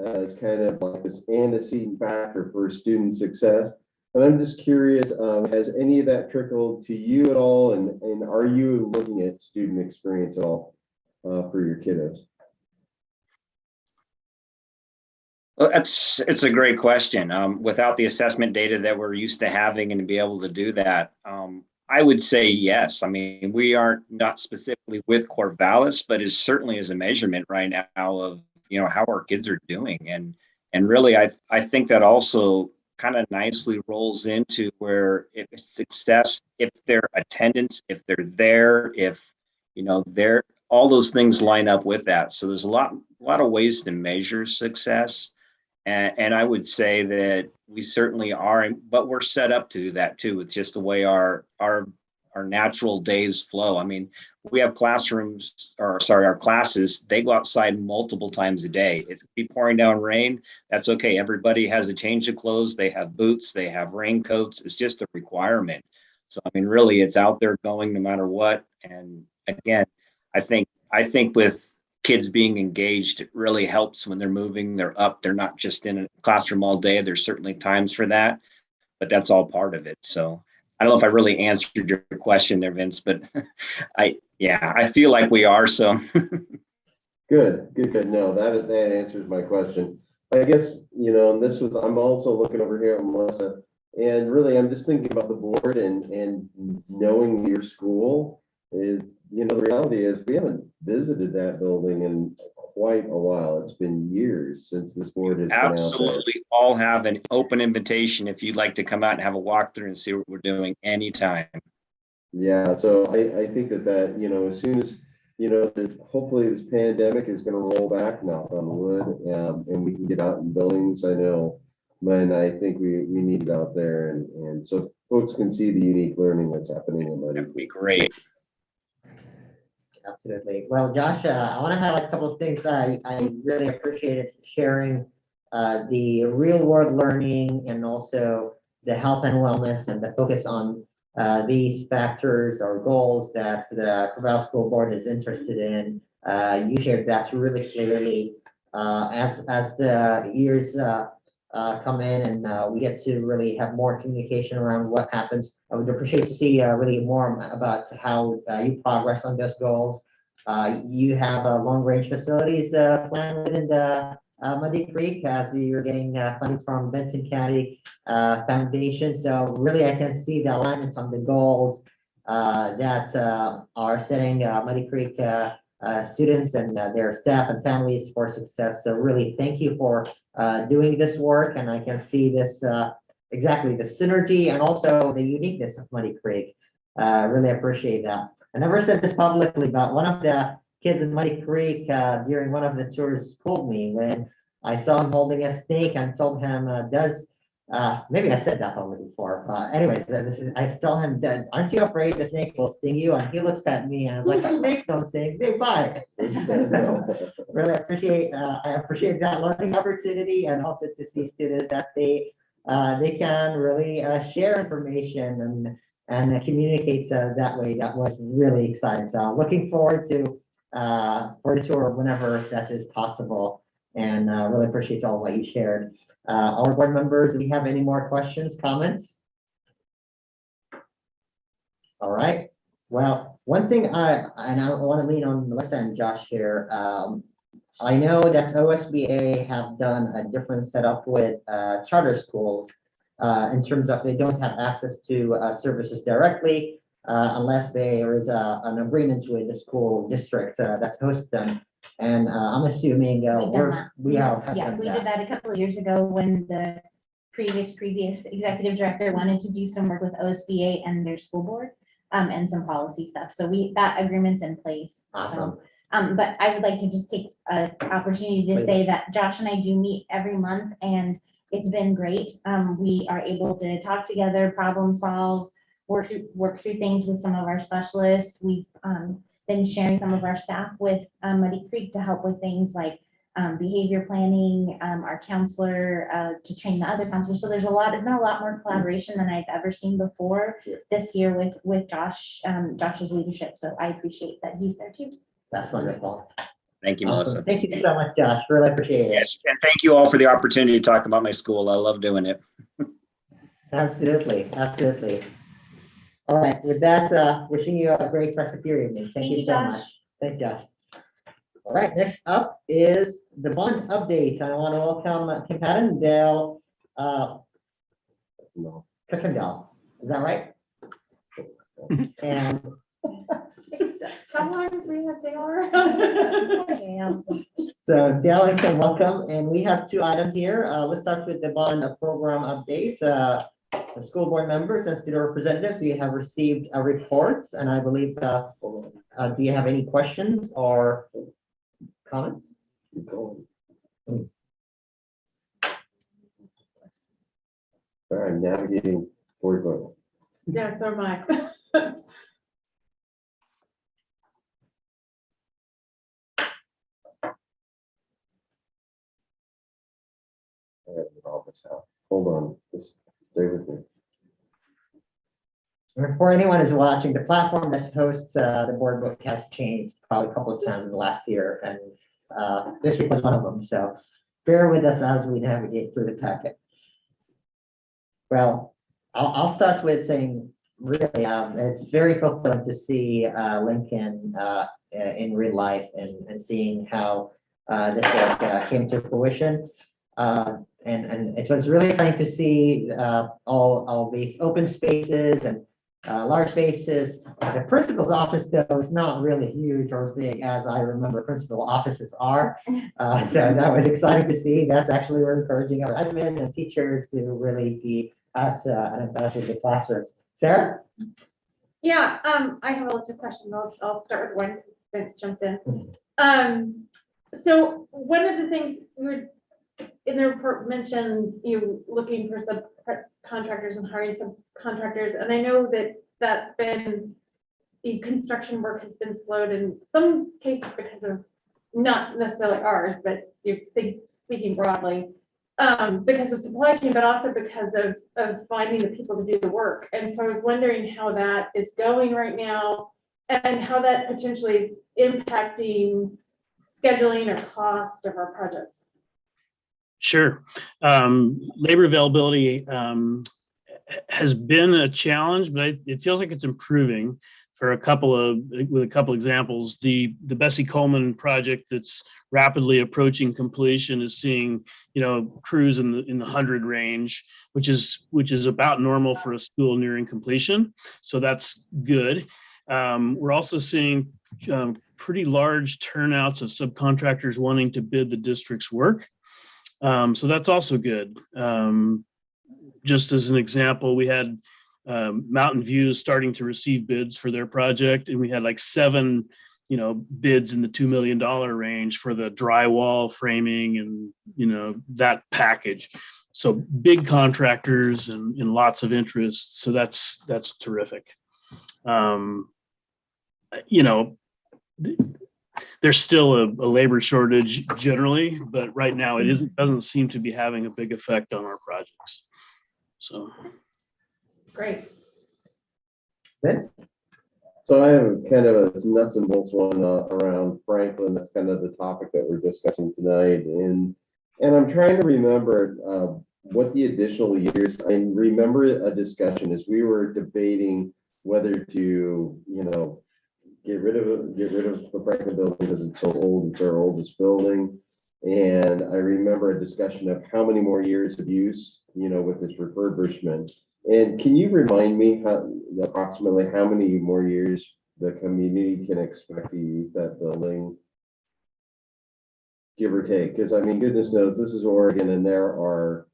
as kind of like this antecedent factor for student success. And I'm just curious, has any of that trickled to you at all? And are you looking at student experience at all for your kiddos? Well, it's a great question. Without the assessment data that we're used to having and to be able to do that, I would say yes. I mean, we aren't not specifically with Corvallis, but is certainly as a measurement right now of, you know, how our kids are doing. And really, I think that also kind of nicely rolls into where if it's success, if their attendance, if they're there, if, you know, they're all those things line up with that. So there's a lot of ways to measure success. And I would say that we certainly are, but we're set up to do that too. It's just the way our natural days flow. I mean, we have classrooms, or sorry, our classes, they go outside multiple times a day. If it be pouring down rain, that's okay. Everybody has a change of clothes. They have boots, they have raincoats. It's just a requirement. So, I mean, really, it's out there going no matter what. And again, I think with kids being engaged, it really helps when they're moving, they're up, they're not just in a classroom all day. There's certainly times for that, but that's all part of it. So I don't know if I really answered your question there, Vince, but I feel like we are, so. Good. No, that answers my question. I guess, you know, I'm also looking over here at Melissa, and really I'm just thinking about the board and knowing your school is, you know, the reality is we haven't visited that building in quite a while. It's been years since this board has Absolutely all have an open invitation if you'd like to come out and have a walkthrough and see what we're doing anytime. Yeah, so I think that, you know, as soon as, you know, hopefully this pandemic is going to roll back, knock on wood, and we can get out in buildings. I know, man, I think we need it out there, and so folks can see the unique learning that's happening in Muddy. That'd be great. Absolutely. Well, Josh, I want to highlight a couple of things. I really appreciated sharing the real world learning and also the health and wellness and the focus on these factors or goals that the Corvallis School Board is interested in. You shared that really clearly. As the years come in and we get to really have more communication around what happens, I would appreciate to see really more about how you progress on those goals. You have long-range facilities planned within the Muddy Creek as you're getting funding from Benson County Foundation. So really, I can see the alignment on the goals that are setting Muddy Creek students and their staff and families for success. So really, thank you for doing this work, and I can see this exactly the synergy and also the uniqueness of Muddy Creek. Really appreciate that. I never said this publicly, but one of the kids in Muddy Creek during one of the tours pulled me when I saw him holding a snake and told him, maybe I said that already before, but anyways, I told him that, aren't you afraid the snake will sting you? And he looks at me and I was like, snakes don't sting, they bite. So really appreciate, I appreciate that learning opportunity, and also to see students that they can really share information and communicate that way. That was really exciting. So looking forward to for the tour whenever that is possible, and really appreciate all what you shared. Our board members, do we have any more questions, comments? All right. Well, one thing I want to lean on Melissa and Josh here. I know that OSBA have done a different setup with charter schools in terms of they don't have access to services directly unless there is an agreement with the school district that's hosts them. And I'm assuming we have yeah, we did that a couple of years ago when the previous executive director wanted to do some work with OSBA and their school board and some policy stuff. So that agreement's in place. Awesome. But I would like to just take an opportunity to say that Josh and I do meet every month, and it's been great. We are able to talk together, problem solve, work through things with some of our specialists. We've been sharing some of our staff with Muddy Creek to help with things like behavior planning, our counselor to train the other counselors. So there's been a lot more collaboration than I've ever seen before this year with Josh, Josh's leadership. So I appreciate that he's there too. That's wonderful. Thank you, Awesome. Melissa. Thank you so much, Josh. Really appreciate it. Yes, and thank you all for the opportunity to talk about my school. I love doing it. Absolutely, absolutely. All right, with that, wishing you a great rest of your evening. Thank you so Josh. much. Thanks, Josh. All right, next up is the bond update. I want to welcome Kim Patton, Dale Kuykendall. Is that right? And How long do we have Dale? so Dale and Kim, welcome. And we have two items here. Let's start with the bond program update. The school board members and student representatives, we have received reports, and I believe, do you have any questions or comments? All right, navigating board vote. Yeah, so am I. I have the office out. Hold on, just stay with me. And for anyone who's watching, the platform that hosts the board book has changed probably a couple of times in the last year, and this week was one of them. So bear with us as we navigate through the packet. Well, I'll start with saying, really, it's very fulfilling to see Lincoln in real life and seeing how this work came to fruition. And it was really exciting to see all these open spaces and large spaces. The principal's office, though, is not really huge or big as I remember principal offices are. So that was exciting to see. That's actually we're encouraging our admin and teachers to really be at an advantage of the classrooms. Sarah? Yeah, I have a list of questions. I'll start with one. Vince jumped in. So one of the things we were in the report mentioned you looking for subcontractors and hiring subcontractors, and I know that that's been the construction work has been slowed in some cases because of not necessarily ours, but you think speaking broadly, because of supply chain, but also because of finding the people to do the work. And so I was wondering how that is going right now and how that potentially is impacting scheduling or cost of our projects. Sure. Labor availability has been a challenge, but it feels like it's improving for with a couple examples. The Bessie Coleman project that's rapidly approaching completion is seeing, crews in the 100 range, which is about normal for a school nearing completion. So that's good. We're also seeing pretty large turnouts of subcontractors wanting to bid the district's work. So that's also good. Just as an example, we had Mountain View starting to receive bids for their project, and we had like 7, bids in the $2 million range for the drywall framing and, that package. So big contractors and lots of interest. So that's terrific. There's still a labor shortage generally, but right now it doesn't seem to be having a big effect on our projects. So great. Vince? So I have kind of a nuts and bolts one around Franklin. That's kind of the topic that we're discussing tonight, and I'm trying to remember what the additional years. I remember a discussion as we were debating whether to, get rid of the Franklin building because it's so old. It's our oldest building. And I remember a discussion of how many more years of use, with this refurbishment. And can you remind me approximately how many more years the community can expect to use that building, give or take? Because I mean, goodness knows this is Oregon, and there are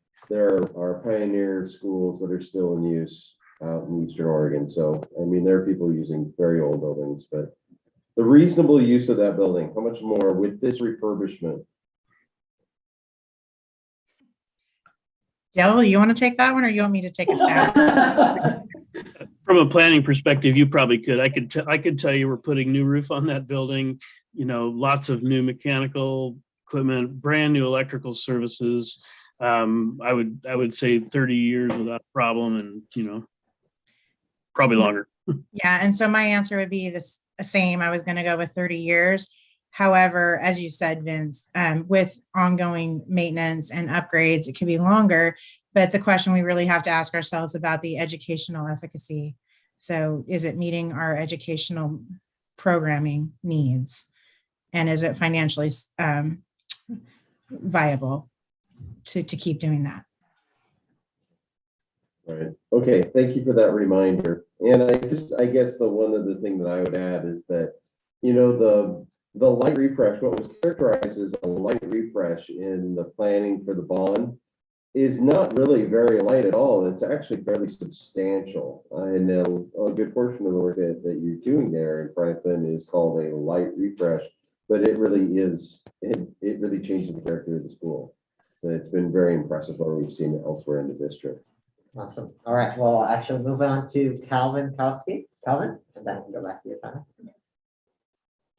pioneer schools that are still in use out in Eastern Oregon. So, I mean, there are people using very old buildings, but the reasonable use of that building, how much more with this refurbishment? Dale, you want to take that one, or you want me to take a stab? from a planning perspective, you probably could. I could tell you we're putting new roof on that building, lots of new mechanical equipment, brand new electrical services. I would say 30 years without a problem, and probably longer. Yeah, and so my answer would be the same. I was going to go with 30 years. However, as you said, Vince, with ongoing maintenance and upgrades, it could be longer. But the question we really have to ask ourselves about the educational efficacy. So is it meeting our educational programming needs? And is it financially viable to keep doing that? All right. Okay. Thank you for that reminder. And I guess the one other thing that I would add is that, the light refresh, what was characterized as a light refresh in the planning for the bond is not really very light at all. It's actually fairly substantial. I know a good portion of the work that you're doing there in Franklin is called a light refresh, but it really is, it really changes the character of the school. And it's been very impressive what we've seen elsewhere in the district. Awesome. All right, well, actually move on to Calvin Kowsky. Calvin, and then we'll go back to your time.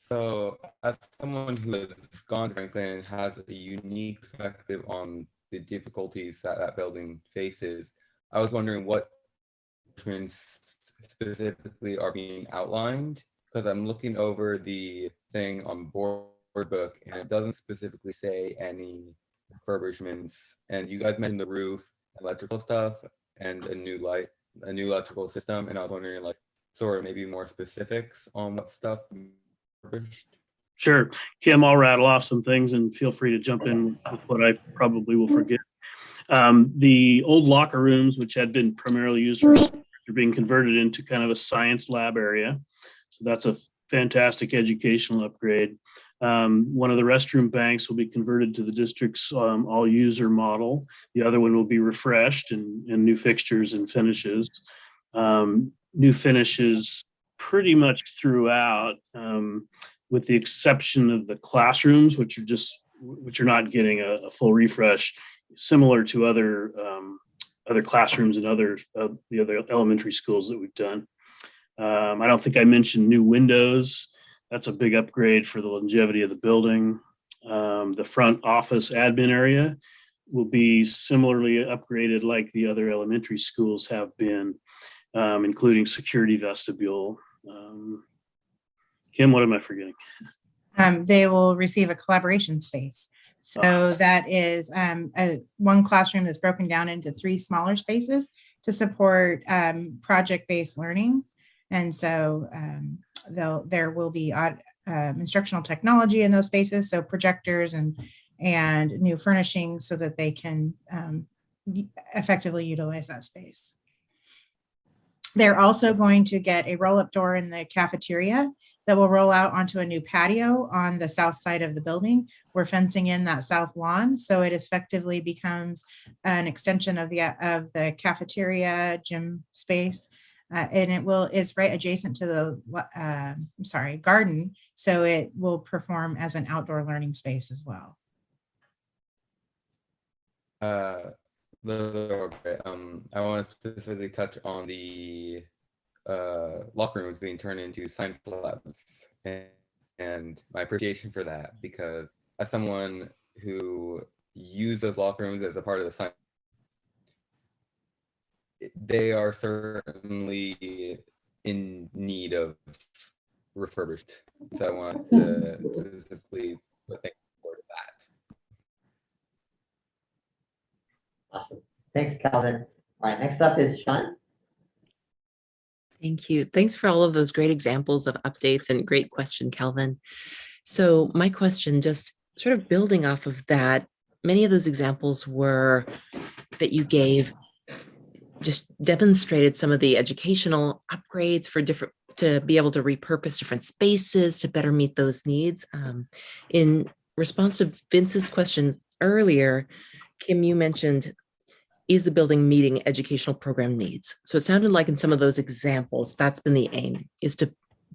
So, as someone who has gone to Franklin and has a unique perspective on the difficulties that that building faces, I was wondering what specifically are being outlined, because I'm looking over the thing on board book and it doesn't specifically say any refurbishments. And you guys mentioned the roof, electrical stuff, and a new electrical system. And I was wondering, like, sort of maybe more specifics on what stuff. Sure. Kim, I'll rattle off some things and feel free to jump in with what I probably will forget. The old locker rooms, which had been primarily used for, are being converted into kind of a science lab area. So that's a fantastic educational upgrade. One of the restroom banks will be converted to the district's all user model. The other one will be refreshed and new fixtures and finishes. New finishes pretty much throughout, with the exception of the classrooms, which are not getting a full refresh, similar to other classrooms in the other elementary schools that we've done. I don't think I mentioned new windows. That's a big upgrade for the longevity of the building. The front office admin area will be similarly upgraded like the other elementary schools have been, including security vestibule. Kim, what am I forgetting? They will receive a collaboration space. So that is one classroom that's broken down into 3 smaller spaces to support project-based learning. And so there will be instructional technology in those spaces, so projectors and new furnishings so that they can effectively utilize that space. They're also going to get a roll-up door in the cafeteria that will roll out onto a new patio on the south side of the building. We're fencing in that south lawn, so it effectively becomes an extension of the cafeteria gym space. And it's right adjacent to the garden, so it will perform as an outdoor learning space as well. Okay. I want to specifically touch on the locker rooms being turned into science labs, and my appreciation for that, because as someone who used those locker rooms as a part of the science, they are certainly in need of refurbished. So I want to specifically put thanks for that. Awesome. Thanks, Calvin. All right, next up is Sean. Thank you. Thanks for all of those great examples of updates and great question, Calvin. So my question, just sort of building off of that, many of those examples that you gave just demonstrated some of the educational upgrades to be able to repurpose different spaces to better meet those needs. In response to Vince's questions earlier, Kim, you mentioned, is the building meeting educational program needs? So it sounded like in some of those examples, that's been the aim, is to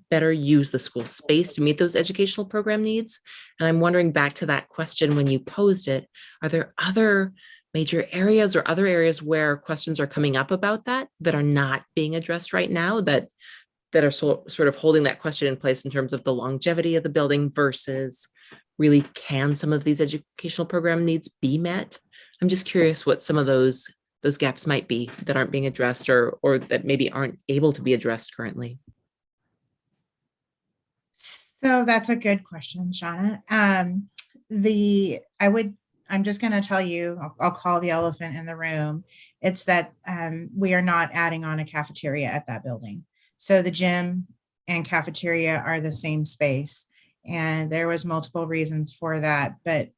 better use the school space to meet those educational program needs. And I'm wondering, back to that question when you posed it, are there other major areas or other areas where questions are coming up about that are not being addressed right now, that are sort of holding that question in place in terms of the longevity of the building versus really can some of these educational program needs be met? I'm just curious what some of those gaps might be that aren't being addressed or that maybe aren't able to be addressed currently. So that's a good question, Shauna. I'm just going to tell you, I'll call the elephant in the room. It's that we are not adding on a cafeteria at that building. So the gym and cafeteria are the same space. And there was multiple reasons for that, but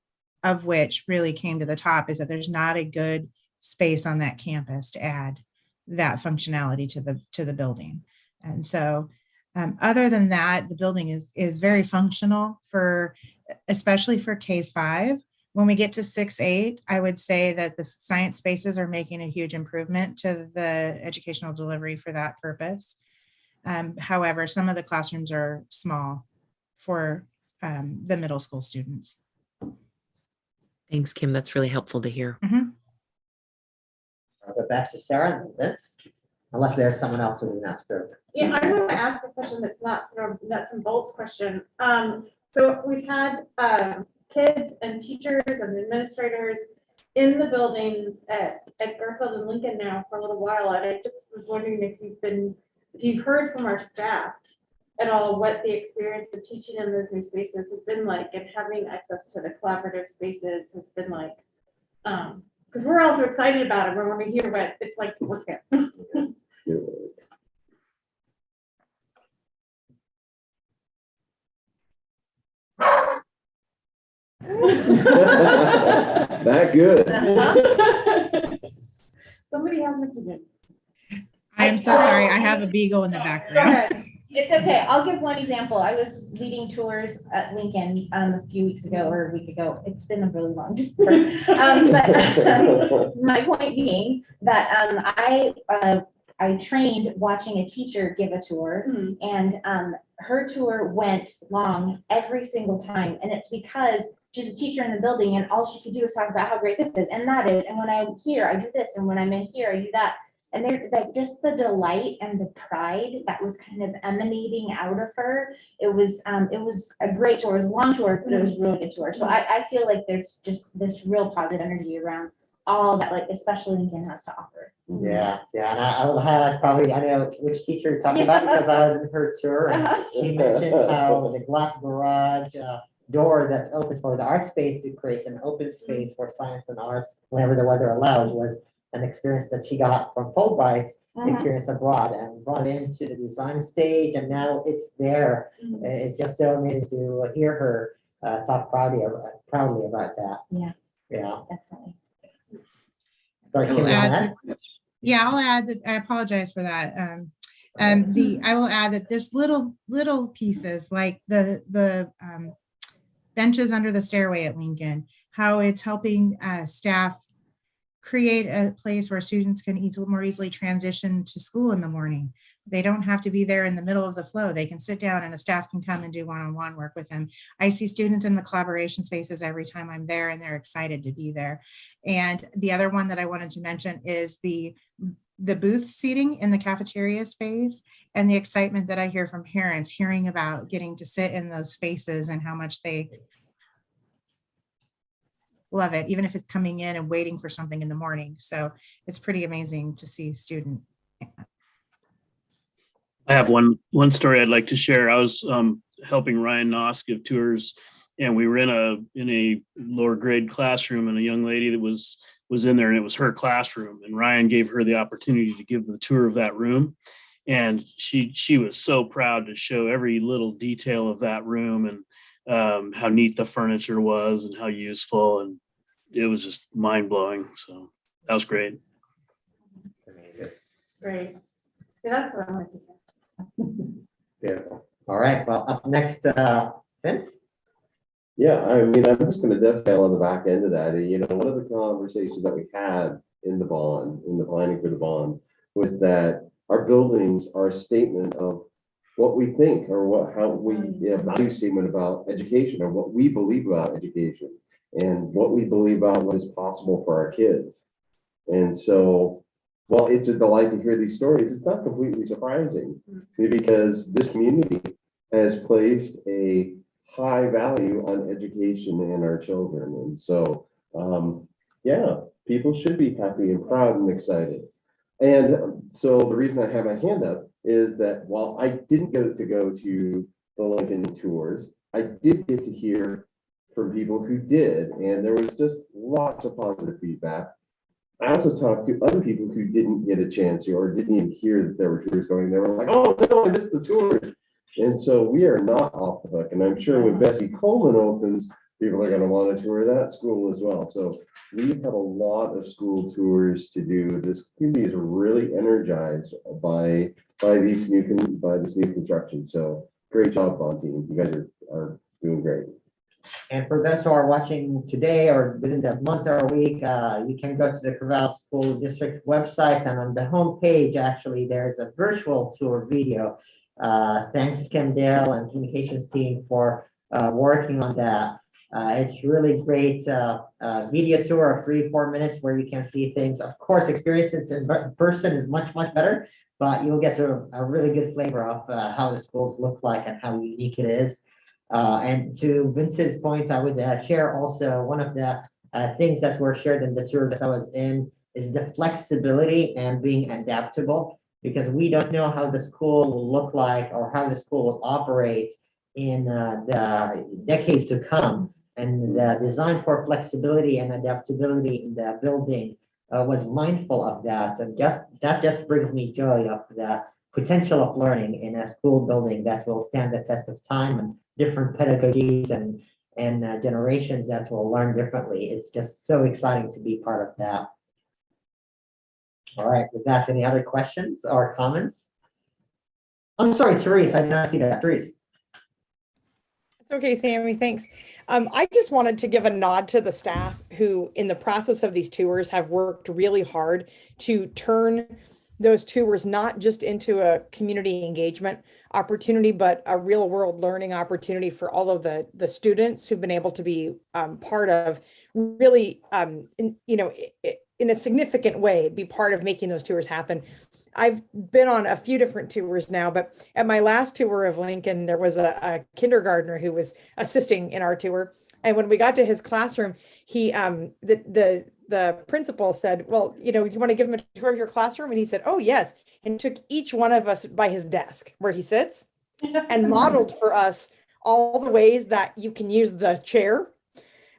of which really came to the top is that there's not a good space on that campus to add that functionality to the building. And so other than that, the building is very functional for, especially for K-5. When we get to 6-8, I would say that the science spaces are making a huge improvement to the educational delivery for that purpose. However, some of the classrooms are small for the middle school students. Thanks, Kim. That's really helpful to hear. Mhm. I'll go back to Sarah, Vince, unless there's someone else who didn't ask her. Yeah, I want to ask a question that's not sort of nuts and bolts question. So we've had kids and teachers and administrators in the buildings at Garfield and Lincoln now for a little while, and I just was wondering if you've heard from our staff at all what the experience of teaching in those new spaces has been like, and having access to the collaborative spaces has been like. Because we're also excited about it. We want to hear what it's like to work there. That good. Somebody has an opinion. I am so sorry. I have a beagle in the background. It's okay. I'll give one example. I was leading tours at Lincoln a few weeks ago or a week ago. It's been a really long story. But my point being that I trained watching a teacher give a tour, and her tour went long every single time. And it's because she's a teacher in the building and all she could do is talk about how great this is and that is. And when I'm here, I do this. And when I'm in here, I do that. And they're like just the delight and the pride that was kind of emanating out of her. It was a great tour. It was a long tour, but it was a really good tour. So I feel like there's just this real positive energy around all that, like especially Lincoln has to offer. Yeah, and I will highlight probably, I know which teacher you're talking about because I was in her tour. And she mentioned how the glass garage door that's open for the art space to create an open space for science and arts whenever the weather allows was an experience that she got from Fulbright's experience abroad and brought into the design stage, and now it's there. It's just so amazing to hear her talk proudly about that. Yeah, definitely. I'll add that, I apologize for that. I will add that there's little pieces like the benches under the stairway at Lincoln, how it's helping staff create a place where students can more easily transition to school in the morning. They don't have to be there in the middle of the flow. They can sit down and a staff can come and do one-on-one work with them. I see students in the collaboration spaces every time I'm there and they're excited to be there. And the other one that I wanted to mention is the booth seating in the cafeteria space and the excitement that I hear from parents hearing about getting to sit in those spaces and how much they love it, even if it's coming in and waiting for something in the morning. So it's pretty amazing to see student. I have one story I'd like to share. I was helping Ryan Noss give tours, and we were in a lower grade classroom, and a young lady that was in there, and it was her classroom, and Ryan gave her the opportunity to give the tour of that room, and she was so proud to show every little detail of that room and how neat the furniture was and how useful, and it was just mind-blowing. So that was great. Great. Yeah, that's what I wanted to hear. Beautiful. All right, well, up next, Vince. Yeah, I mean, I'm just going to dovetail on the back end of that. And, one of the conversations that we had in the planning for the bond, was that our buildings are a statement of what we think or how we value statement about education or what we believe about education and what we believe about what is possible for our kids. And so, while it's a delight to hear these stories, it's not completely surprising because this community has placed a high value on education and our children. And so, people should be happy and proud and excited. And so the reason I have my hand up is that while I didn't get to go to the Lincoln tours, I did get to hear from people who did, and there was just lots of positive feedback. I also talked to other people who didn't get a chance or didn't even hear that there were tours going. They were like, "Oh no, I missed the tours," And so we are not off the hook. And I'm sure when Bessie Coleman opens, people are going to want to tour that school as well. So we have a lot of school tours to do. This community is really energized by this new construction. So great job, Bonte. You guys are doing great. And for those who are watching today or within the month or week, you can go to the Corvallis School District website, and on the home page, actually, there's a virtual tour video. Thanks, Kim Dale and communications team for working on that. It's really great video tour of 3-4 minutes where you can see things. Of course, experience it in person is much better, but you'll get a really good flavor of how the schools look like and how unique it is. And to Vince's point, I would share also one of the things that were shared in the tour that I was in is the flexibility and being adaptable, because we don't know how the school will look like or how the school will operate in the decades to come. And the design for flexibility and adaptability in the building was mindful of that. And that just brings me joy of the potential of learning in a school building that will stand the test of time and different pedagogies and generations that will learn differently. It's just so exciting to be part of that. All right, with that, any other questions or comments? I'm sorry, Therese, I did not see that. Therese. It's okay, Sammy, thanks. I just wanted to give a nod to the staff who, in the process of these tours, have worked really hard to turn those tours not just into a community engagement opportunity, but a real world learning opportunity for all of the students who've been able to be part of really, in a significant way, be part of making those tours happen. I've been on a few different tours now, but at my last tour of Lincoln, there was a kindergartner who was assisting in our tour. And when we got to his classroom, he, the principal said, well, you want to give him a tour of your classroom? And he said, oh, yes. And took each one of us by his desk where he sits and modeled for us all the ways that you can use the chair.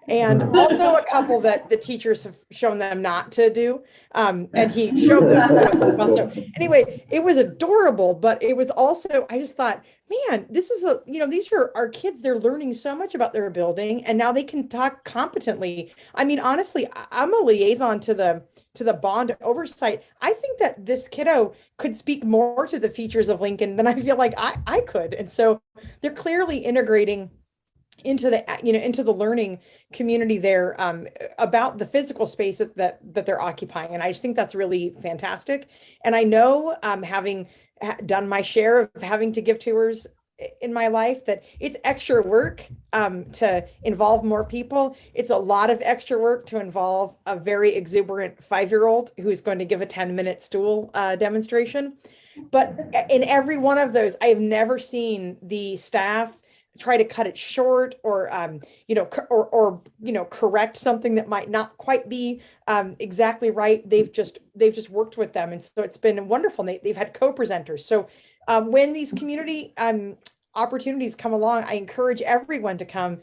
And also a couple that the teachers have shown them not to do. And he showed them. So anyway, it was adorable, but it was also, I just thought, man, this is these are our kids. They're learning so much about their building, and now they can talk competently. I mean, honestly, I'm a liaison to the bond oversight. I think that this kiddo could speak more to the features of Lincoln than I feel like I could. And so they're clearly integrating into the learning community there about the physical space that they're occupying. And I just think that's really fantastic. And I know, having done my share of having to give tours in my life, that it's extra work to involve more people. It's a lot of extra work to involve a very exuberant 5-year-old who's going to give a 10-minute stool demonstration. But in every one of those, I have never seen the staff try to cut it short or correct something that might not quite be exactly right. They've just worked with them. And so it's been wonderful. They've had co-presenters. So when these community opportunities come along, I encourage everyone to come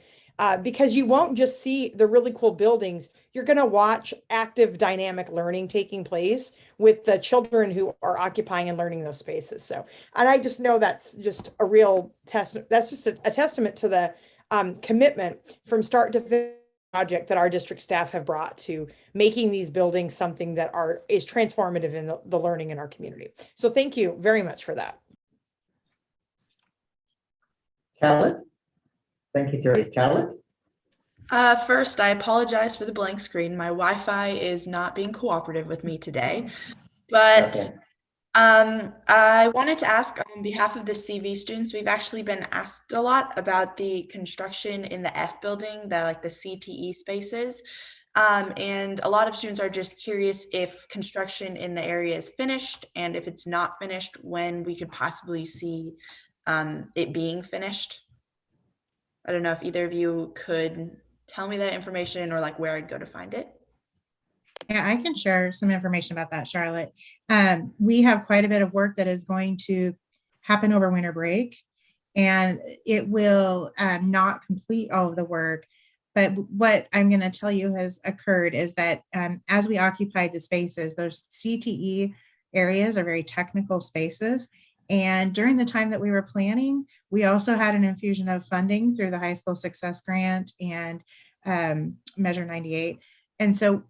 because you won't just see the really cool buildings. You're going to watch active dynamic learning taking place with the children who are occupying and learning those spaces. So, and I just know that's just a real that's just a testament to the commitment from start to finish project that our district staff have brought to making these buildings something that is transformative in the learning in our community. So thank you very much for that. Charlotte? Thank you, Therese. Charlotte? First, I apologize for the blank screen. My Wi-Fi is not being cooperative with me today, but Okay. I wanted to ask on behalf of the CV students, we've actually been asked a lot about the construction in the F building, the CTE spaces. And a lot of students are just curious if construction in the area is finished, and if it's not finished, when we could possibly see it being finished. I don't know if either of you could tell me that information or where I'd go to find it. Yeah, I can share some information about that, Charlotte. We have quite a bit of work that is going to happen over winter break, and it will not complete all of the work. But what I'm going to tell you has occurred is that as we occupied the spaces, those CTE areas are very technical spaces. And during the time that we were planning, we also had an infusion of funding through the High School Success Grant and Measure 98. And so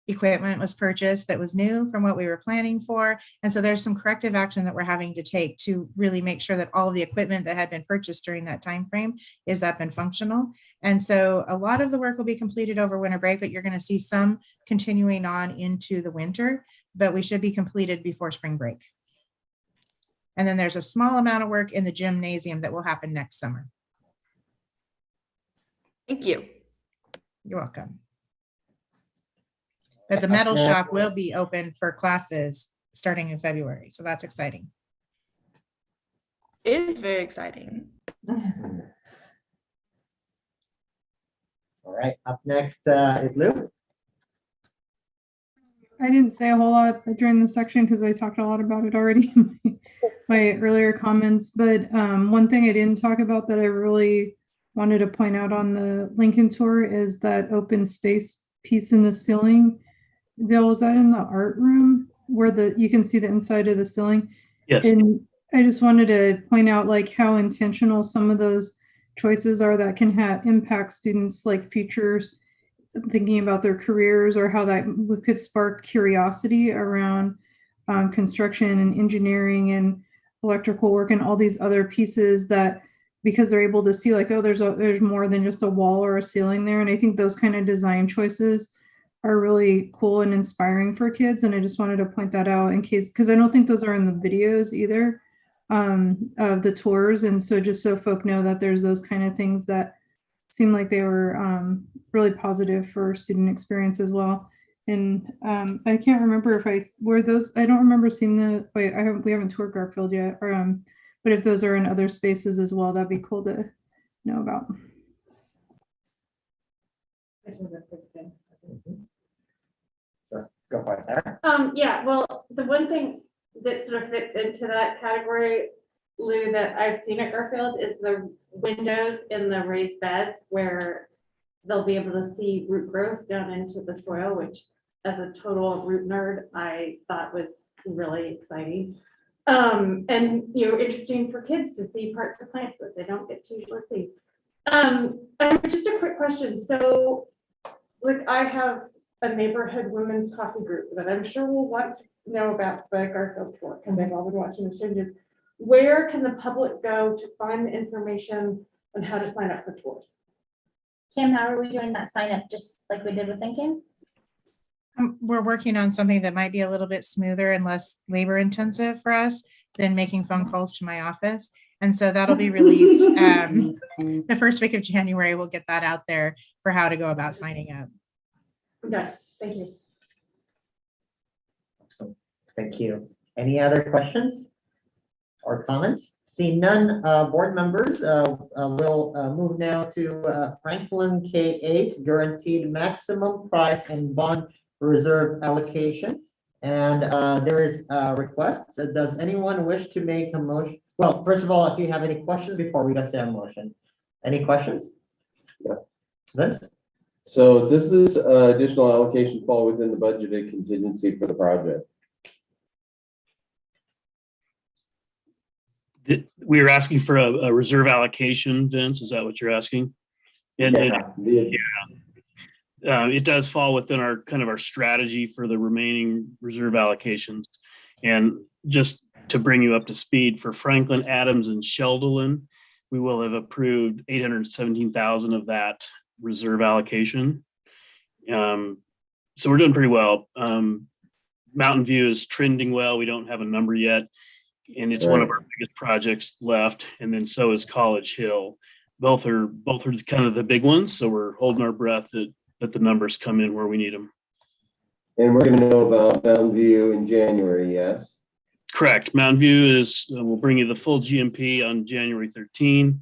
equipment was purchased that was new from what we were planning for. And so there's some corrective action that we're having to take to really make sure that all of the equipment that had been purchased during that time frame is up and functional. And so a lot of the work will be completed over winter break, but you're going to see some continuing on into the winter, but we should be completed before spring break. And then there's a small amount of work in the gymnasium that will happen next summer. Thank you. You're welcome. But the metal shop will be open for classes starting in February. So that's exciting. It is very exciting. All right, up next is Lou. I didn't say a whole lot during this section because I talked a lot about it already in my earlier comments. But one thing I didn't talk about that I really wanted to point out on the Lincoln tour is that open space piece in the ceiling. Dale, was that in the art room where you can see the inside of the ceiling? Yes. And I just wanted to point out like how intentional some of those choices are that can impact students like futures thinking about their careers, or how that could spark curiosity around construction and engineering and electrical work and all these other pieces that, because they're able to see like, oh, there's more than just a wall or a ceiling there. And I think those kind of design choices are really cool and inspiring for kids. And I just wanted to point that out in case, because I don't think those are in the videos either of the tours. And so just so folk know that there's those kind of things that seem like they were really positive for student experience as well. And I can't remember if I don't remember seeing we haven't toured Garfield yet, or but if those are in other spaces as well, that'd be cool to know about. Go for it, Sarah. Yeah, well, the one thing that sort of fits into that category, Lou, that I've seen at Garfield is the windows in the raised beds where they'll be able to see root growth down into the soil, which as a total root nerd, I thought was really exciting. And interesting for kids to see parts of plants that they don't get to usually see. Just a quick question. So like I have a neighborhood women's coffee group that I'm sure will want to know about the Garfield tour because they've all been watching the changes. Where can the public go to find the information on how to sign up for tours? Kim, how are we doing that sign up just like we did with Lincoln? We're working on something that might be a little bit smoother and less labor intensive for us than making phone calls to my office. And so that'll be released the first week of January. We'll get that out there for how to go about signing up. Okay, thank you. Awesome. Thank you. Any other questions or comments? Seeing none, board members, will move now to Franklin K-8 guaranteed maximum price and bond reserve allocation. And there is requests. Does anyone wish to make a motion? Well, first of all, if you have any questions before we get to that motion. Any questions? Yeah. Vince? So does this additional allocation fall within the budgeted contingency for the project? We are asking for a reserve allocation, Vince. Is that what you're asking? And it does fall within our kind of our strategy for the remaining reserve allocations. And just to bring you up to speed, for Franklin, Adams, and Sheldon, we will have approved 817,000 of that reserve allocation. So we're doing pretty well. Mountain View is trending well. We don't have a number yet, and it's one of our biggest projects left. And then so is College Hill. Both are kind of the big ones. So we're holding our breath that the numbers come in where we need them. And we're going to know about Mountain View in January, yes? Correct. Mountain View we'll bring you the full GMP on January 13,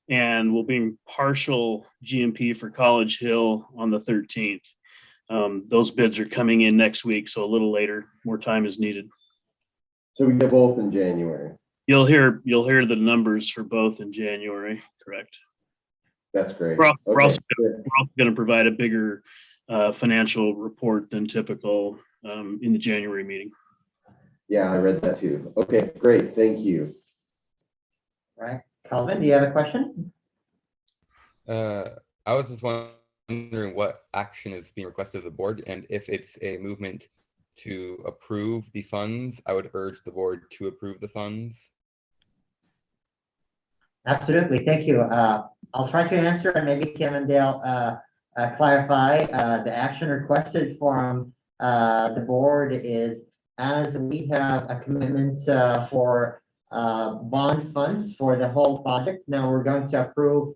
and we'll bring partial GMP for College Hill on the 13th. Those bids are coming in next week, so a little later. More time is needed. So we get both in January. You'll hear the numbers for both in January. Correct. That's great. We're also going to provide a bigger financial report than typical in the January meeting. Yeah, I read that too. Okay, great. Thank you. Right. Calvin, do you have a question? I was just wondering what action is being requested of the board, and if it's a movement to approve the funds, I would urge the board to approve the funds. Absolutely. Thank you. I'll try to answer, and maybe Kim and Dale clarify. The action requested from the board is, as we have a commitment for bond funds for the whole project. Now we're going to approve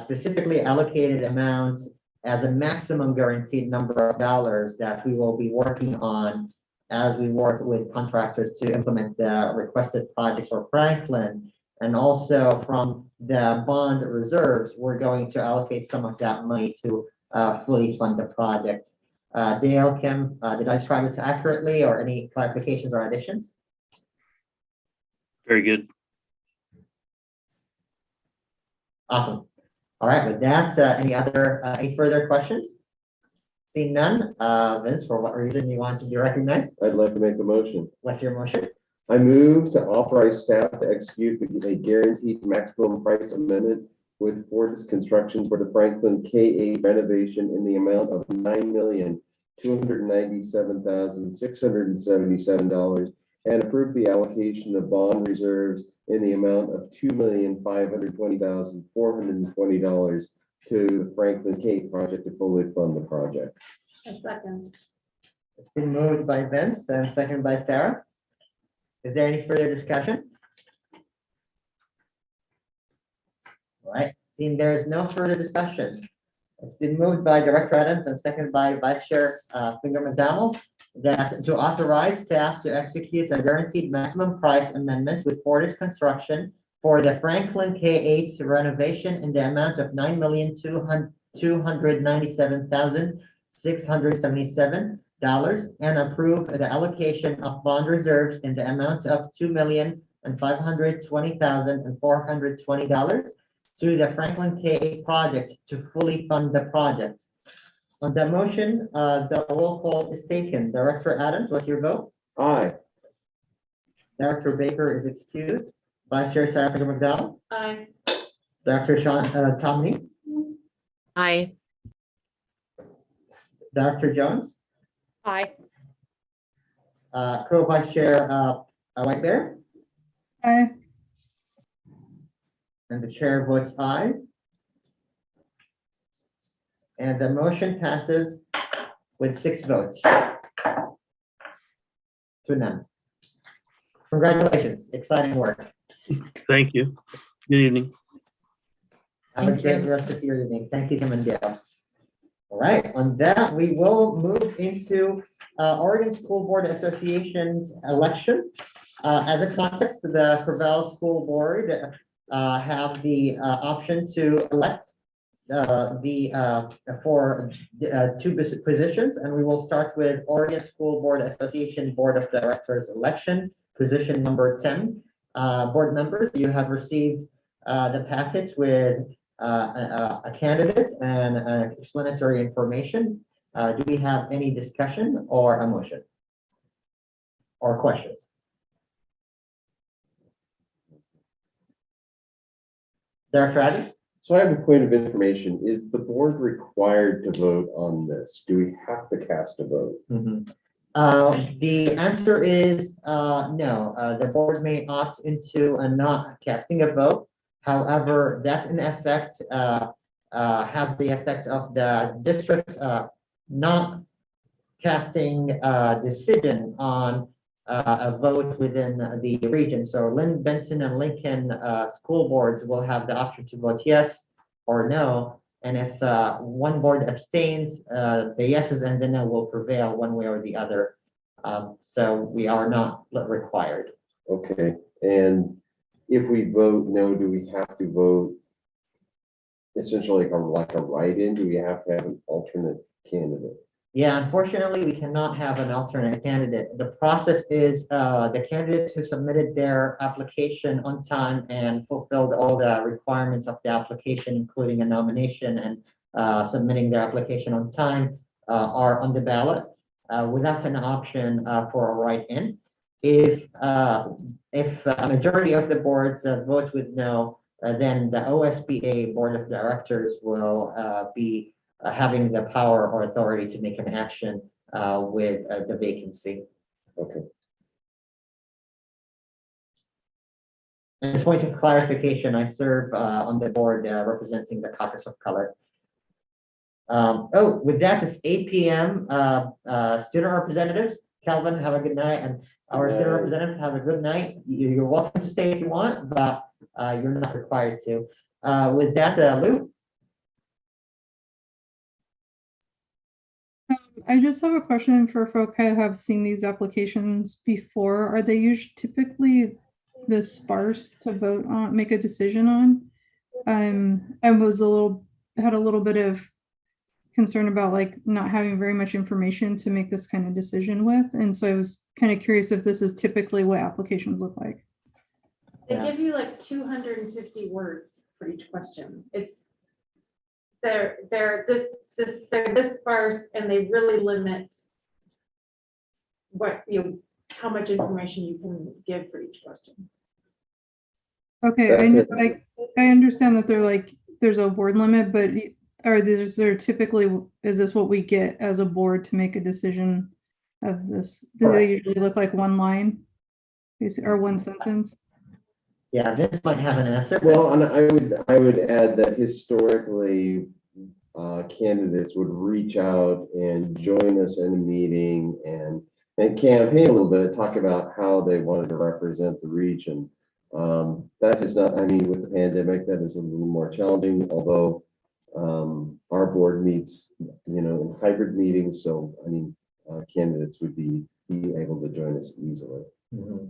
specifically allocated amounts as a maximum guaranteed number of dollars that we will be working on as we work with contractors to implement the requested projects for Franklin. And also from the bond reserves, we're going to allocate some of that money to fully fund the project. Dale, Kim, did I describe it accurately, or any clarifications or additions? Very good. Awesome. All right, with that, any further questions? Seeing none, Vince, for what reason you want to be recognized? I'd like to make a motion. What's your motion? I move to authorize staff to execute a guaranteed maximum price amendment with Fortis Construction for the Franklin K-8 renovation in the amount of $9,297,677 and approve the allocation of bond reserves in the amount of $2,520,420 to the Franklin K project to fully fund the project. A second. It's been moved by Vince and seconded by Sarah. Is there any further discussion? All right, seeing there is no further discussion. It's been moved by Director Adams and seconded by Vice Chair Finger McDonald that to authorize staff to execute a guaranteed maximum price amendment with Fortis Construction for the Franklin K-8 renovation in the amount of $9,297,677 and approve the allocation of bond reserves in the amount of $2,520,420 to the Franklin K-8 project to fully fund the project. On the motion, the roll call is taken. Director Adams, what's your vote? Aye. Director Baker is excused. Vice Chair Sarah Finger McDonald. Aye. Dr. Sean Tomney. Aye. Dr. Jones. Aye. Co-Vice Chair White Bear. Aye. And the chair votes aye. And the motion passes with 6 votes to none. Congratulations, exciting work. Thank you. Good evening. Have a great rest of your evening. Thank you, Kim and Dale. All right, on that, we will move into Oregon School Board Association's election. As a context, the Corvallis School Board have the option to elect for 2 positions, and we will start with Oregon School Board Association Board of Directors election, position number 10. Board members, you have received the packets with a candidate and explanatory information. Do we have any discussion or a motion or questions? Director Adams? So I have a point of information. Is the board required to vote on this? Do we have to cast a vote? The answer is no. The board may opt into not casting a vote. However, that's in effect, have the effect of the district not casting a decision on a vote within the region. So Lynn, Benton, and Lincoln school boards will have the option to vote yes or no. And if one board abstains, the yeses and the no will prevail one way or the other. So we are not required. Okay, and if we vote no, do we have to vote essentially like a write-in? Do we have to have an alternate candidate? Yeah, unfortunately, we cannot have an alternate candidate. The process is the candidates who submitted their application on time and fulfilled all the requirements of the application, including a nomination and submitting their application on time, are on the ballot without an option for a write-in. If a majority of the boards vote with no, then the OSBA Board of Directors will be having the power or authority to make an action with the vacancy. Okay. And as a point of clarification, I serve on the board representing the Caucus of Color. With that, it's 8 p.m. Student representatives, Calvin, have a good night, and our student representative, have a good night. You're welcome to stay if you want, but you're not required to. With that, Lou. I just have a question for folk who have seen these applications before. Are they usually typically this sparse to vote on, make a decision on? I was had a little bit of concern about like not having very much information to make this kind of decision with. And so I was kind of curious if this is typically what applications look like. They give you like 250 words for each question. They're this sparse, and they really limit what how much information you can give for each question. Okay, I understand that they're like there's a word limit, but is this what we get as a board to make a decision of this? Do they usually look like one line or one sentence? Yeah, Vince might have an answer. Well, and I would add that historically, candidates would reach out and join us in a meeting and campaign a little bit, talk about how they wanted to represent the region. That is not, I mean, with the pandemic, that is a little more challenging, although our board meets, in hybrid meetings. So, I mean, candidates would be able to join us easily. Mm-hmm.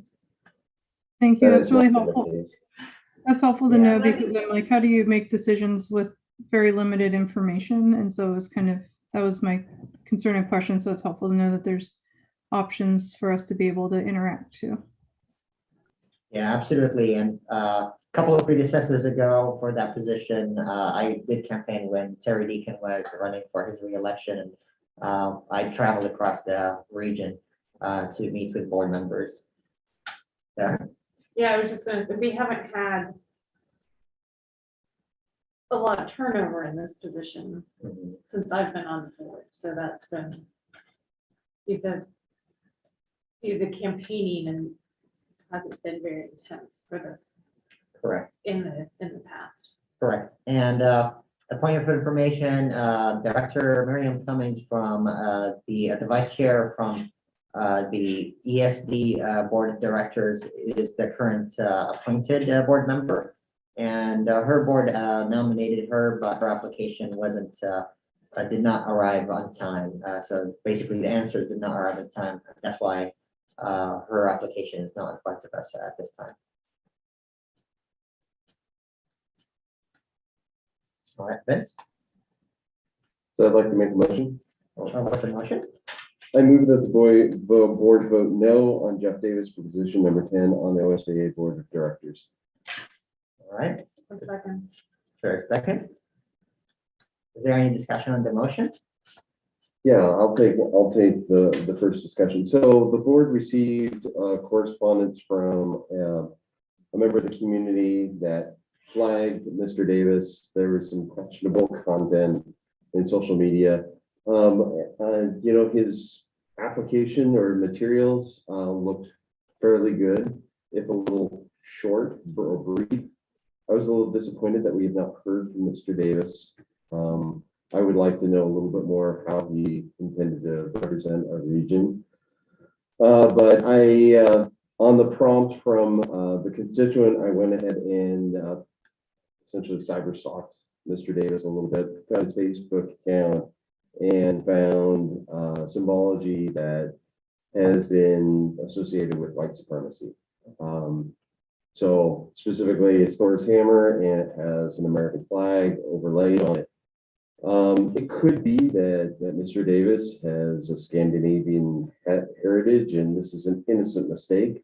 Thank you. That's really helpful. That's helpful to know, because I'm like, how do you make decisions with very limited information? And so it was that was my concern and question. So it's helpful to know that there's options for us to be able to interact too. Yeah, absolutely. And a couple of predecessors ago for that position, I did campaign when Terry Deacon was running for his reelection, and I traveled across the region to meet with board members. Yeah, I was just gonna say, we haven't had a lot of turnover in this position since I've been on the board. So that's been the campaigning and hasn't been very intense for this. Correct. In the past. Correct. And a point of information, Director Miriam Cummings from the vice chair from the ESD board of directors is the current appointed board member, and her board nominated her, but her application did not arrive on time. So basically, the answer did not arrive on time. That's why her application is not in front of us at this time. All right, Vince. So I'd like to make a motion. What's the motion? I move that the board vote no on Jeff Davis for position number 10 on the OSBA Board of Directors. All right. A second. For a second. Is there any discussion on the motion? Yeah, I'll take the first discussion. So the board received correspondence from a member of the community that flagged Mr. Davis. There was some questionable content in social media. His application or materials looked fairly good, if a little short or brief. I was a little disappointed that we have not heard from Mr. Davis. I would like to know a little bit more how he intended to represent our region. But on the prompt from the constituent, I went ahead and essentially cyber-stalked Mr. Davis a little bit, got his Facebook account, and found symbology that has been associated with white supremacy. So specifically, it's Thor's hammer, and it has an American flag overlaid on it. It could be that Mr. Davis has a Scandinavian heritage, and this is an innocent mistake.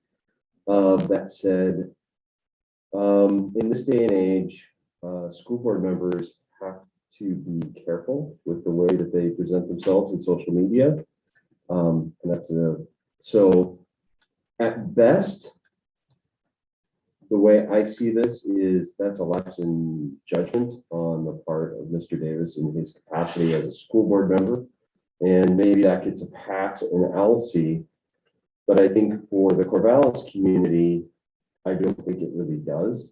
That said, in this day and age, school board members have to be careful with the way that they present themselves in social media. And that's so At best, the way I see this is that's a lapse in judgment on the part of Mr. Davis in his capacity as a school board member. And maybe that gets a pass in LC. But I think for the Corvallis community, I don't think it really does.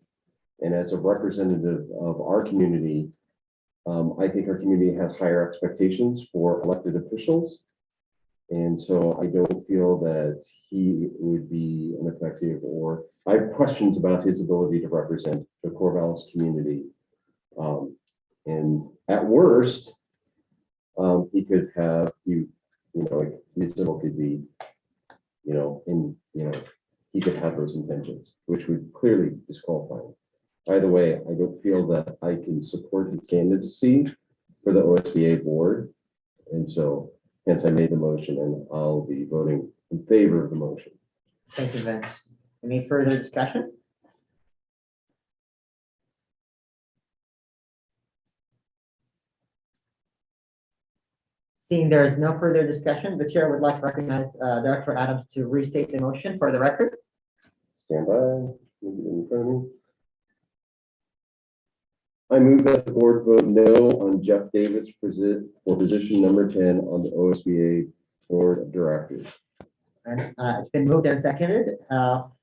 And as a representative of our community, I think our community has higher expectations for elected officials. And so I don't feel that he would be an effective, or I have questions about his ability to represent the Corvallis community. And at worst, he could have, his civil could be, he could have those intentions, which would clearly disqualify him. Either way, I don't feel that I can support his candidacy for the OSBA board. And so hence I made the motion and I'll be voting in favor of the motion. Thank you, Vince. Any further discussion? Seeing there is no further discussion, the chair would like to recognize Director Adams to restate the motion for the record. Stand by. Leave it in front of me. I move that the board vote no on Jeff Davis for position number 10 on the OSBA board of directors. And it's been moved and seconded.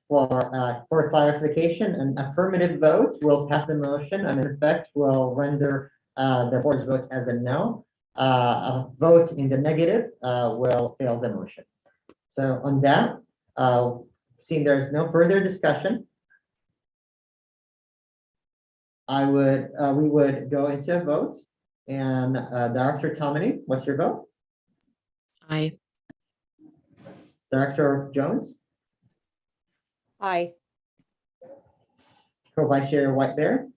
For clarification, an affirmative vote will pass the motion and in effect will render the board's vote as a no. A vote in the negative will fail the motion. So on that, seeing there's no further discussion, we would go into a vote. And Director Tomini, what's your vote? Aye. Director Jones? Aye. Co-Vice Chair White Bear?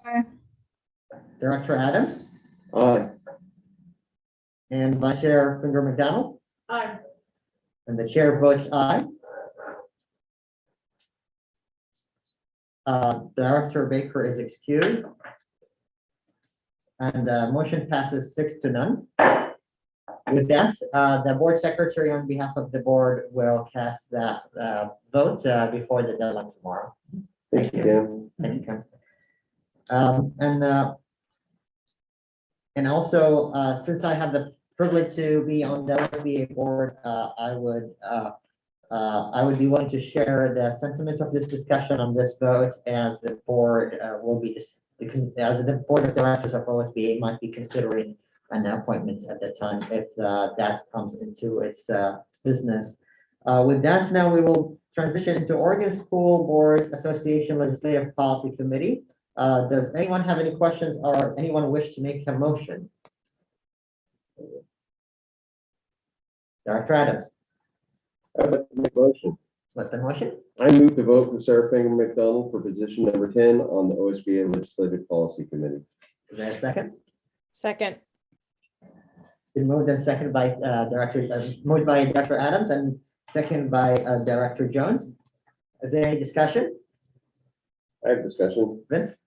Aye. Director Adams? Aye. And Vice Chair Finger McDonald? Aye. And the chair votes aye. Director Baker is excused. And the motion passes 6-0. With that, the board secretary on behalf of the board will cast that vote before the deadline tomorrow. Thank you, Ken. Thank you, Ken. And also, since I have the privilege to be on the OSBA board, I would be willing to share the sentiments of this discussion on this vote as the board will be, as the board of directors of OSBA might be considering an appointment at the time if that comes into its business. With that, now we will transition into Oregon School Boards Association Legislative Policy Committee. Does anyone have any questions or anyone wish to make a motion? Director Adams. I'd like to make a motion. What's the motion? I move to vote for Sarah Finger McDonald for position number 10 on the OSBA Legislative Policy Committee. Is there a second? Second. Been moved and seconded by moved by Director Adams and seconded by Director Jones. Is there any discussion? I have discussion. Vince?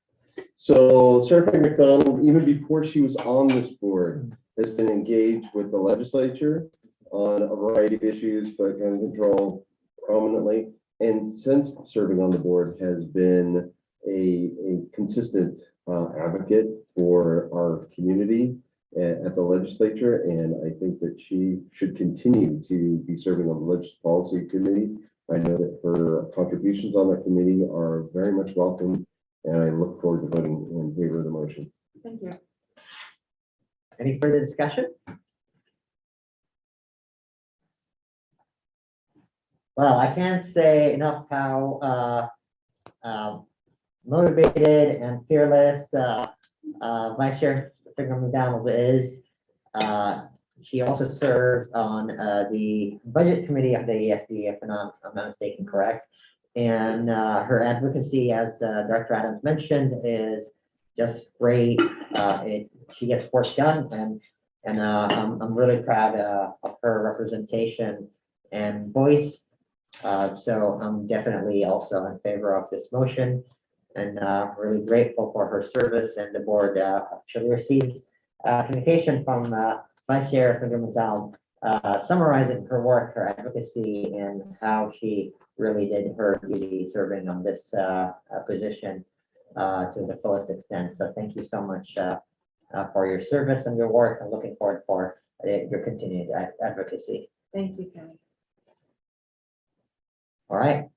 So Sarah Finger McDonald, even before she was on this board, has been engaged with the legislature on a variety of issues, but gun control prominently. And since serving on the board has been a consistent advocate for our community at the legislature. And I think that she should continue to be serving on the Legislative Policy Committee. I know that her contributions on that committee are very much welcome, and I look forward to voting in favor of the motion. Thank you. Any further discussion? Well, I can't say enough how motivated and fearless Vice Chair Finger McDonald is. She also serves on the Budget Committee of the ESD, if I'm not mistaken, correct? And her advocacy, as Director Adams mentioned, is just great. She gets work done, and I'm really proud of her representation and voice. So I'm definitely also in favor of this motion, and really grateful for her service. And the board actually received communication from Vice Chair Finger McDonald summarizing her work, her advocacy, and how she really did her duty serving on this position to the fullest extent. So thank you so much for your service and your work. I'm looking forward for your continued advocacy. Thank you, Sammy. All right.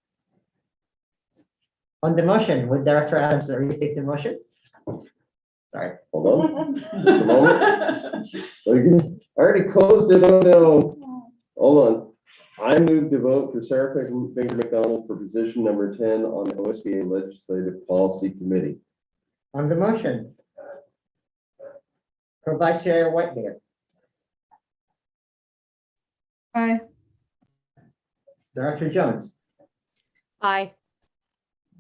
On the motion, would Director Adams restate the motion? Sorry. Hold on. Just a moment. I already closed it. Oh no. Hold on. I move to vote for Sarah Finger McDonald for position number 10 on the OSBA Legislative Policy Committee. On the motion, for Vice Chair Whitebeard, Aye. Director Jones, Aye.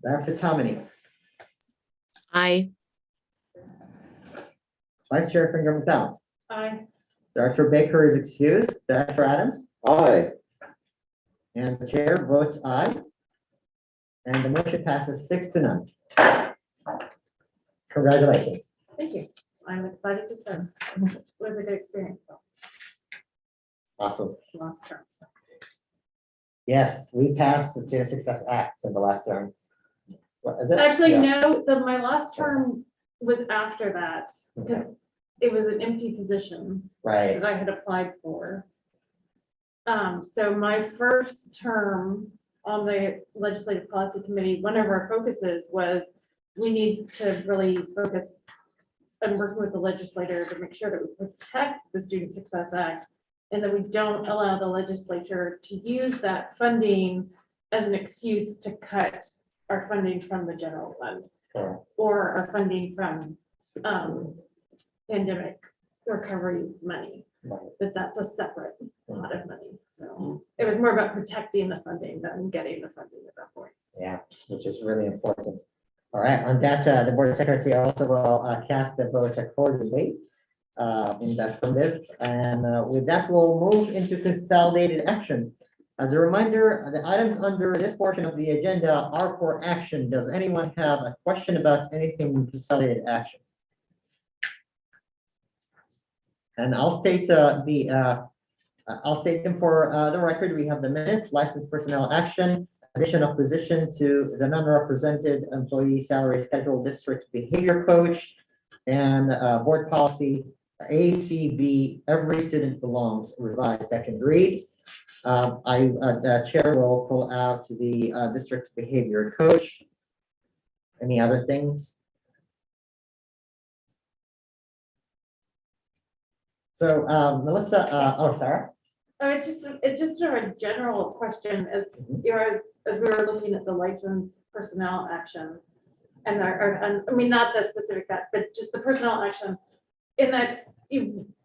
Director Tomini, Aye. Vice Chair Finger McDonald, Aye. Director Baker is excused, Director Adams, Aye. and the chair votes aye. And the motion passes 6-0. Congratulations. Thank you. I'm excited to serve. It was a good experience. Awesome. Last term. So. Yes, we passed the Student Success Act in the last term. What is it? Actually, Yeah. no, my last term was after that because it was an empty position Right. that I had applied for. So my first term on the Legislative Policy Committee, one of our focuses was we need to really focus on working with the legislator to make sure that we protect the Student Success Act and that we don't allow the legislature to use that funding as an excuse to cut our funding from the general fund or our funding from pandemic recovery money. That's a separate pot of money. So it was more about protecting the funding than getting the funding at that point. Yeah, which is really important. All right, on that, the board secretary also will cast the votes accordingly in the affirmative. And with that, we'll move into consolidated action. As a reminder, the items under this portion of the agenda are for action. Does anyone have a question about anything in consolidated action? And I'll state I'll state them for the record. We have the minutes, licensed personnel action, addition of position to the non-represented employee salary schedule, district behavior coach, and board policy ACB, every student belongs, revised second read. The chair will pull out the district behavior coach. Any other things? So Melissa, Sarah. Oh, it's just sort of a general question as you know, as we were looking at the licensed personnel action, and I mean not the specific that, but just the personnel action. In that,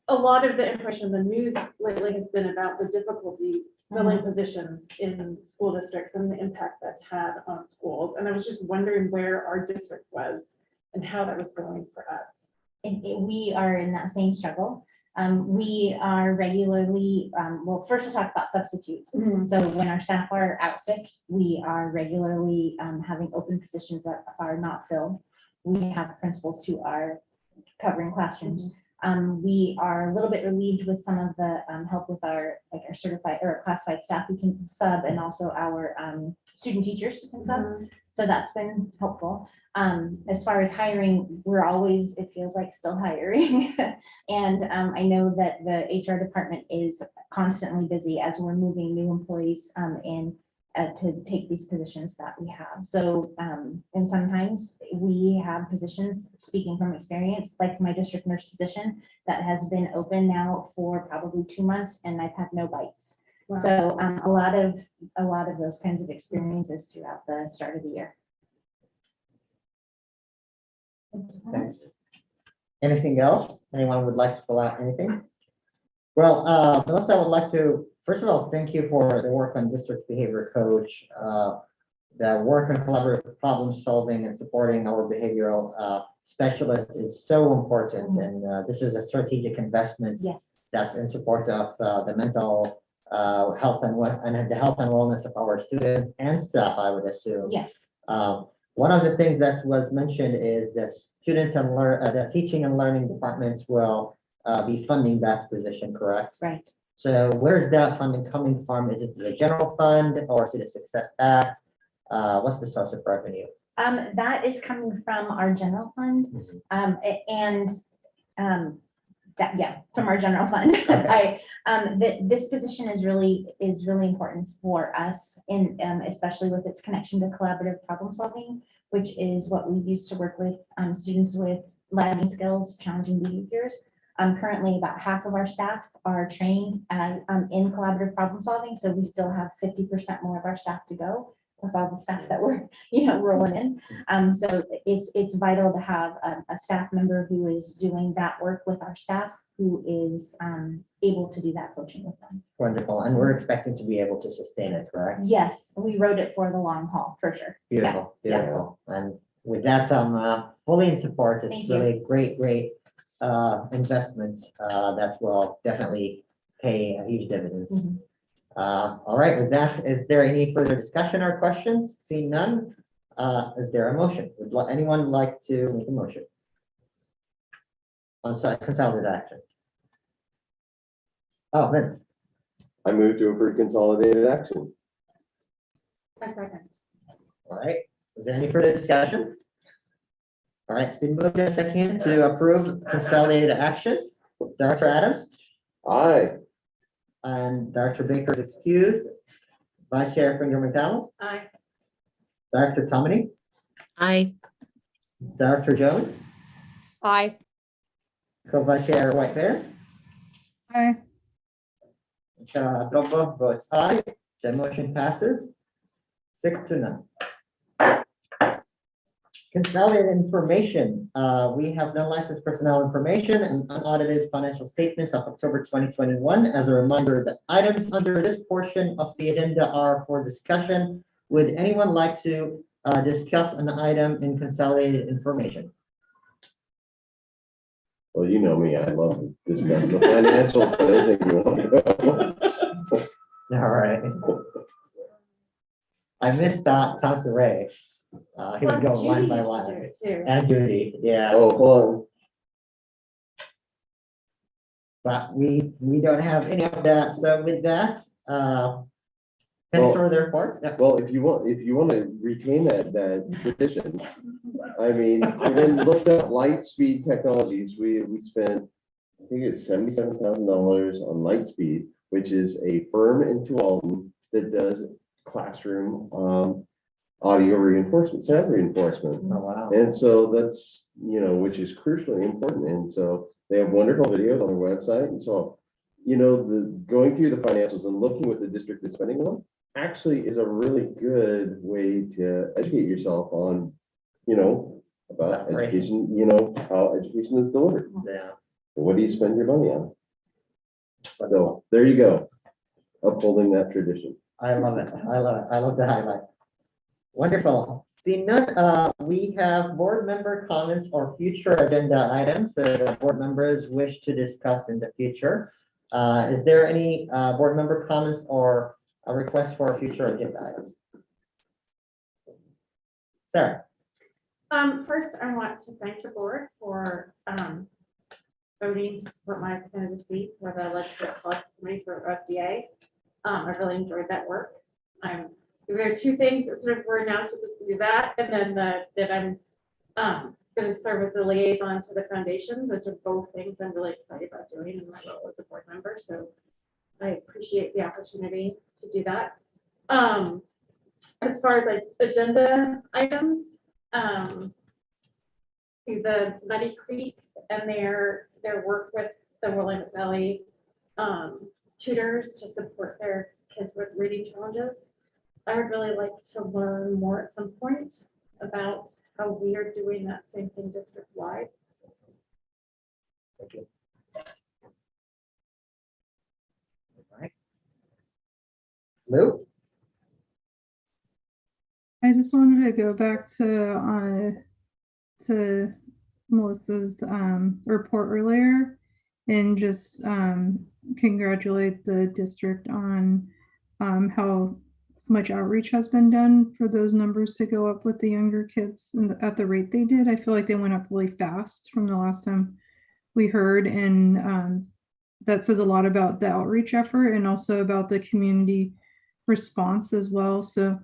a lot of the information in the news lately has been about the difficulty filling positions in school districts and the impact that's had on schools. And I was just wondering where our district was and how that was going for us. We are in that same struggle. We are regularly, well, first we'll talk about substitutes. So when our staff are out sick, we are regularly having open positions that are not filled. We have principals who are covering classrooms. We are a little bit relieved with some of the help with our certified or classified staff we can sub, and also our student teachers who can sub. So that's been helpful. As far as hiring, we're always, it feels like, still hiring. And I know that the HR department is constantly busy as we're moving new employees in to take these positions that we have. So, and sometimes we have positions, speaking from experience, like my district nurse position that has been open now for probably 2 months, and I've had no bites. Wow. So a lot of those kinds of experiences throughout the start of the year. Thanks. Anything else? Anyone would like to pull out anything? Well, Melissa, I would like to, first of all, thank you for the work on district behavior coach, the work on collaborative problem solving and supporting our behavioral specialists is so important. And this is a strategic investment that's in support of the mental health and the health and wellness of our students and staff, I would assume. Yes. One of the things that was mentioned is that the teaching and learning departments will be funding that position, correct? Right. So where's that funding coming from? Is it the general fund or is it a Success Act? What's the source of revenue? That is coming from our general fund, from our general fund. Okay. This position is really important for us, in especially with its connection to collaborative problem solving, which is what we use to work with students with lagging skills, challenging behaviors. Currently, about half of our staff are trained in collaborative problem solving, so we still have 50% more of our staff to go. Plus all the staff that we're rolling in. So it's vital to have a staff member who is doing that work with our staff, who is able to do that coaching with them. Wonderful. And we're expecting to be able to sustain it, correct? Yes, we wrote it for the long haul, for sure. Beautiful, beautiful. And with that, I'm fully in support. It's Thank really great investment that will definitely pay huge dividends. All right, with that, is there any further discussion or questions? Seeing none, is there a motion? Would anyone like to make a motion on consolidated action? Oh, Vince. I move to approve consolidated action. A second. All right, is there any further discussion? All right, it's been moved and seconded to approve consolidated action. Director Adams? Aye. And Dr. Baker is excused. Vice Chair Finger McDonald? Aye. Dr. Tomini? Aye. Dr. Jones? Aye. Co-Vice Chair White Bear? Aye. Chair Abdullah votes aye. The motion passes 6-0. Consolidated information. We have non-licensed personnel information and unaudited financial statements of October 2021. As a reminder, the items under this portion of the agenda are for discussion. Would anyone like to discuss an item in consolidated information? Well, you know me, I love to discuss the financials, but I think you want to go. All right. I missed Thompson Ray. He would go line by line. And Judy, yeah. Oh, hold on. But we don't have any of that. So with that, thanks for their report. Yeah. Well, if you want to retain that tradition, I mean, I went and looked up Lightspeed Technologies. We spent, I think it's $77,000 on Lightspeed, which is a firm in Tualatin that does classroom audio reinforcement, sound reinforcement. Oh, wow. And so that's, which is crucially important. And so they have wonderful videos on their website. And so, going through the financials and looking what the district is spending on actually is a really good way to educate yourself on, about education, how education is delivered. Yeah. What do you spend your money on? So there you go. Upholding that tradition. I love it. I love it. I love the highlight. Wonderful. Seeing none, we have board member comments or future agenda items that board members wish to discuss in the future. Is there any board member comments or a request for future agenda items? Sarah. First, I want to thank the board for voting to support my candidacy for the legislative select committee for SBA. I really enjoyed that work. There are two things that sort of were announced to do that, and then that I'm going to serve as a liaison to the foundation. Those are both things I'm really excited about doing in my role as a board member. So I appreciate the opportunity to do that. As far as like agenda items, the Muddy Creek and their work with the Willamette Valley tutors to support their kids with reading challenges. I would really like to learn more at some point about how we are doing that same thing district-wide. Thank you. All right. Lou? I just wanted to go back to Melissa's report earlier and just congratulate the district on how much outreach has been done for those numbers to go up with the younger kids and at the rate they did. I feel like they went up really fast from the last time we heard, and that says a lot about the outreach effort and also about the community response as well. So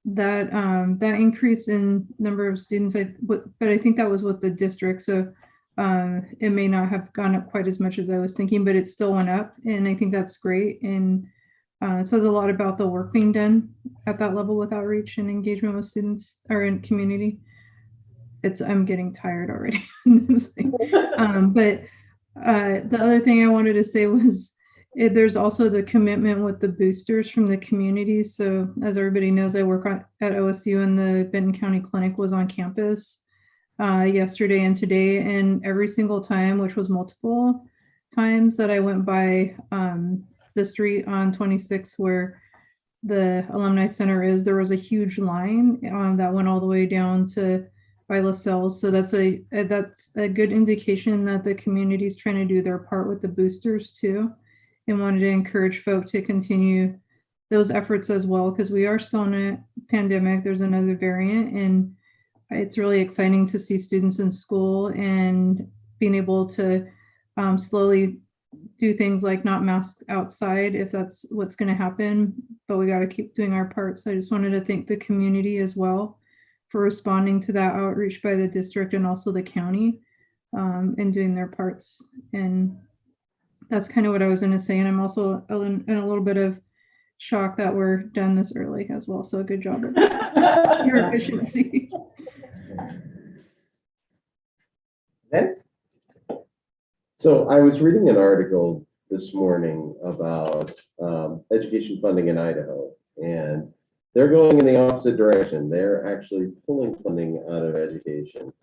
that that increase in number of students, but I think that was with the district. So it may not have gone up quite as much as I was thinking, but it still went up, and I think that's great. And it says a lot about the work being done at that level with outreach and engagement with students or in community. I'm getting tired already. But the other thing I wanted to say was there's also the commitment with the boosters from the community. So as everybody knows, I work at OSU, and the Benton County Clinic was on campus yesterday and today. And every single time, which was multiple times that I went by the street on 26 where the Alumni Center is, there was a huge line that went all the way down to by LaSalle's. So that's a good indication that the community is trying to do their part with the boosters too, and wanted to encourage folk to continue those efforts as well, because we are still in a pandemic. There's another variant, and it's really exciting to see students in school and being able to slowly do things like not mask outside if that's what's going to happen, but we got to keep doing our part. So I just wanted to thank the community as well for responding to that outreach by the district and also the county and doing their parts. And that's kind of what I was going to say. And I'm also in a little bit of shock that we're done this early as well. So good job of your efficiency. Vince? So I was reading an article this morning about education funding in Idaho, and they're going in the opposite direction. They're actually pulling funding out of education.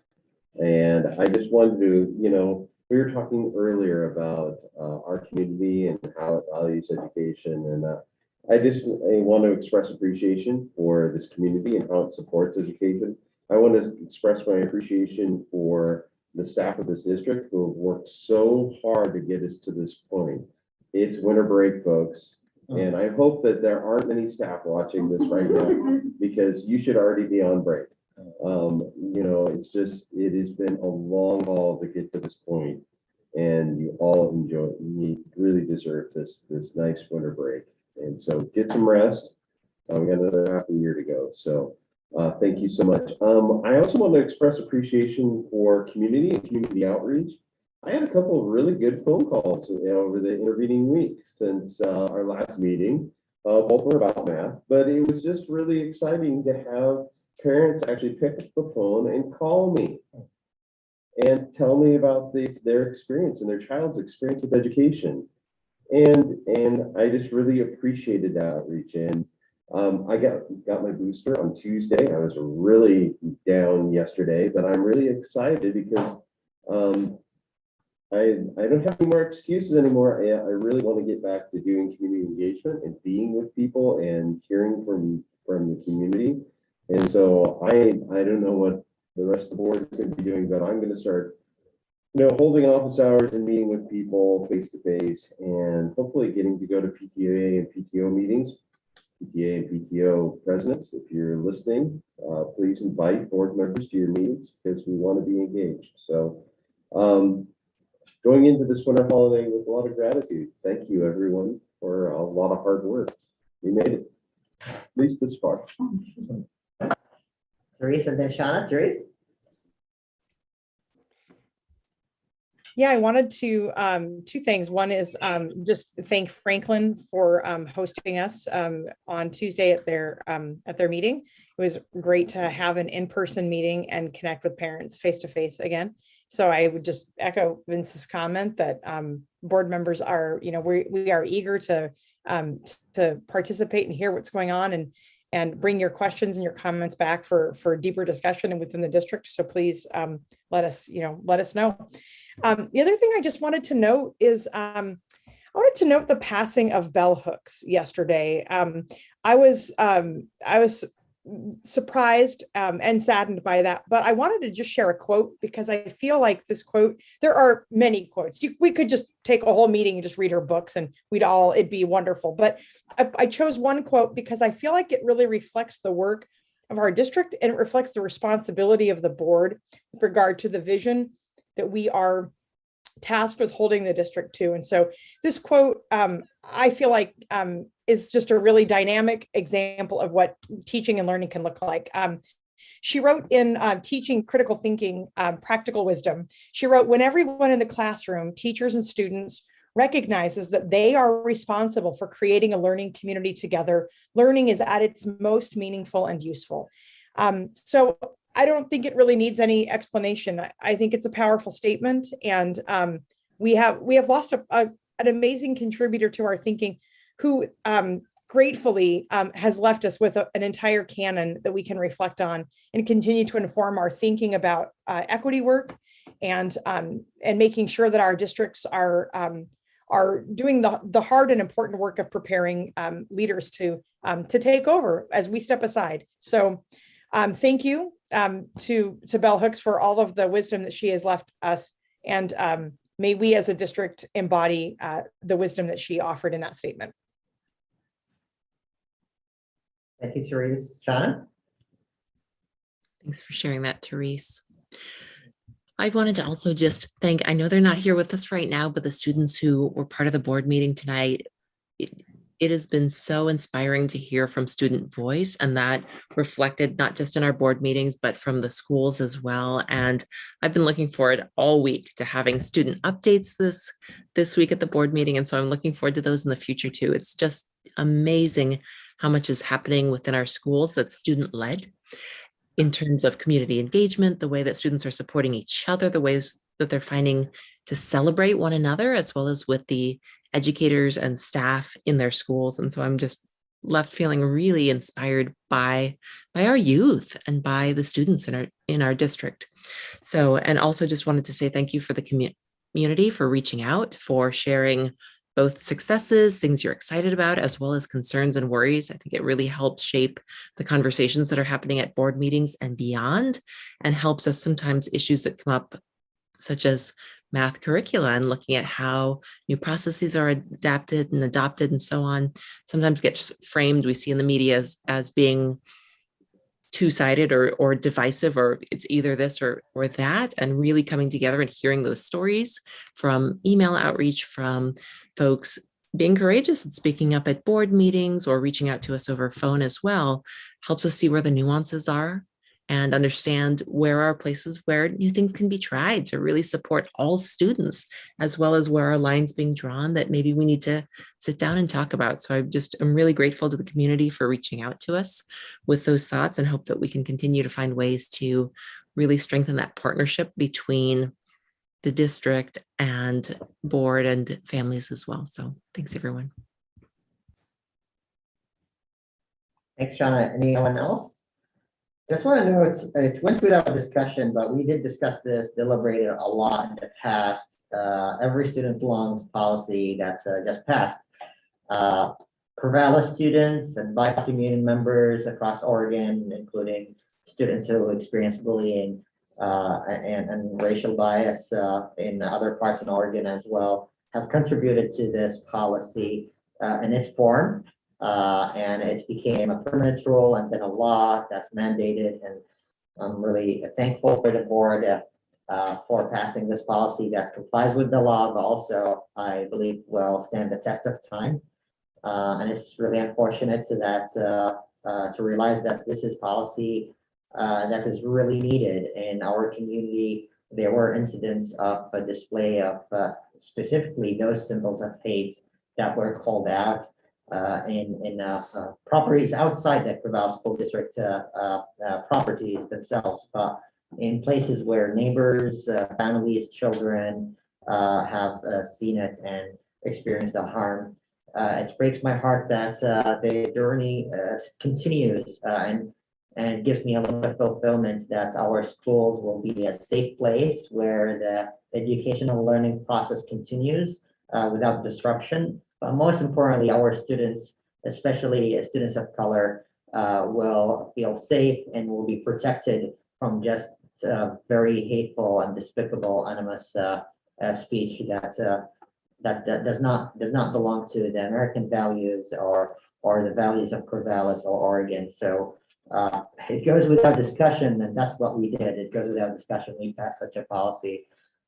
And I just wanted to, we were talking earlier about our community and how it values education. And I want to express appreciation for this community and how it supports education. I want to express my appreciation for the staff of this district who have worked so hard to get us to this point. It's winter break, folks. And I hope that there aren't many staff watching this right now, because you should already be on break. It has been a long haul to get to this point, and you all you really deserve this nice winter break. And so get some rest. We got another half a year to go. So thank you so much. I also want to express appreciation for community and community outreach. I had a couple of really good phone calls over the intervening week since our last meeting. Both were about math, but it was just really exciting to have parents actually pick up the phone and call me and tell me about their experience and their child's experience with education. And I just really appreciated that outreach. And I got my booster on Tuesday. I was really down yesterday, but I'm really excited because I don't have any more excuses anymore. I really want to get back to doing community engagement and being with people and hearing from the community. And so I don't know what the rest of the board is going to be doing, but I'm going to start, holding office hours and meeting with people face to face, and hopefully getting to go to PTA and PTO meetings. PTA and PTO presidents, if you're listening, please invite board members to your meetings because we want to be engaged. So going into this winter holiday with a lot of gratitude. Thank you, everyone, for a lot of hard work. We made it, at least this far. Therese and then Shauna. Therese? Yeah, I wanted to two things. One is just thank Franklin for hosting us on Tuesday at their meeting. It was great to have an in-person meeting and connect with parents face to face again. So I would just echo Vince's comment that board members are, we are eager to participate and hear what's going on and bring your questions and your comments back for deeper discussion and within the district. So please let us know. The other thing I just wanted to note is I wanted to note the passing of bell hooks yesterday. I was surprised and saddened by that, but I wanted to just share a quote because I feel like this quote, there are many quotes. We could just take a whole meeting and just read her books and it'd be wonderful. But I chose one quote because I feel like it really reflects the work of our district and it reflects the responsibility of the board with regard to the vision that we are tasked with holding the district to. And so this quote, I feel like is just a really dynamic example of what teaching and learning can look like. She wrote in Teaching Critical Thinking, Practical Wisdom, she wrote, when everyone in the classroom, teachers and students, recognizes that they are responsible for creating a learning community together, learning is at its most meaningful and useful. So I don't think it really needs any explanation. I think it's a powerful statement, and we have lost an amazing contributor to our thinking, who gratefully has left us with an entire canon that we can reflect on and continue to inform our thinking about equity work and making sure that our districts are doing the hard and important work of preparing leaders to take over as we step aside. So thank you to Bell Hooks for all of the wisdom that she has left us, and may we as a district embody the wisdom that she offered in that statement. Thank you, Therese. Shauna? Thanks for sharing that, Therese. I wanted to also just thank, I know they're not here with us right now, but the students who were part of the board meeting tonight, it has been so inspiring to hear from student voice, and that reflected not just in our board meetings, but from the schools as well. And I've been looking forward all week to having student updates this week at the board meeting. And so I'm looking forward to those in the future too. It's just amazing how much is happening within our schools that's student led, in terms of community engagement, the way that students are supporting each other, the ways that they're finding to celebrate one another, as well as with the educators and staff in their schools. And so I'm just left feeling really inspired by our youth and by the students in our district. So, and also just wanted to say thank you for the community for reaching out, for sharing both successes, things you're excited about, as well as concerns and worries. I think it really helps shape the conversations that are happening at board meetings and beyond, and helps us sometimes issues that come up, such as math curricula and looking at how new processes are adapted and adopted and so on, sometimes gets framed, we see in the media, as being two-sided or divisive, or it's either this or that, and really coming together and hearing those stories from email outreach, from folks being courageous and speaking up at board meetings or reaching out to us over phone as well, helps us see where the nuances are and understand where are places where new things can be tried to really support all students, as well as where are lines being drawn that maybe we need to sit down and talk about. So I'm really grateful to the community for reaching out to us with those thoughts, and hope that we can continue to find ways to really strengthen that partnership between the district and board and families as well. So thanks, everyone. Thanks, Shauna. Anyone else? Just want to know, it went without discussion, but we did discuss this, deliberated a lot in the past. Every student belongs policy that's just passed. Corvallis students and BIPOC community members across Oregon, including students who experience bullying and racial bias in other parts of Oregon as well, have contributed to this policy in its form. And it became a permanent rule and then a law that's mandated. And I'm really thankful for the board for passing this policy that complies with the law, but also I believe will stand the test of time. And it's really unfortunate to realize that this is policy that is really needed in our community. There were incidents of a display of specifically those symbols of hate that were called out in properties outside the Corvallis School District properties themselves, but in places where neighbors, families, children have seen it and experienced the harm. It breaks my heart that the journey continues and gives me a little bit of fulfillment that our schools will be a safe place where the educational learning process continues without disruption. But most importantly, our students, especially students of color, will feel safe and will be protected from just very hateful and despicable animus speech that does not belong to the American values or the values of Corvallis or Oregon. So it goes without discussion, and that's what we did. It goes without discussion. We passed such a policy.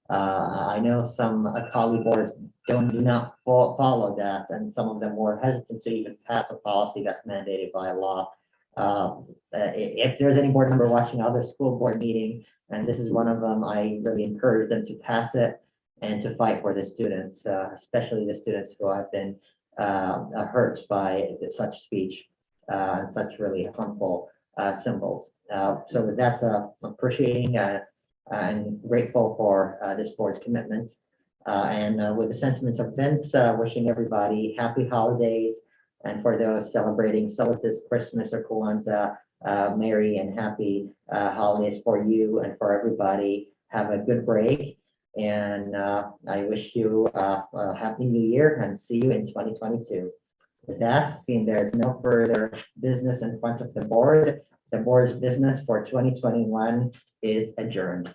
I know some college boards do not follow that, and some of them were hesitant to even pass a policy that's mandated by law. If there's any board member watching other school board meeting, and this is one of them, I really encourage them to pass it and to fight for the students, especially the students who have been hurt by such speech and such really harmful symbols. So with that, appreciating and grateful for this board's commitment. And with the sentiments of Vince, wishing everybody happy holidays. And for those celebrating solstice, Christmas, or Kwanzaa, merry and happy holidays for you and for everybody. Have a good break. And I wish you a happy new year and see you in 2022. With that, seeing there's no further business in front of the board's business for 2021 is adjourned.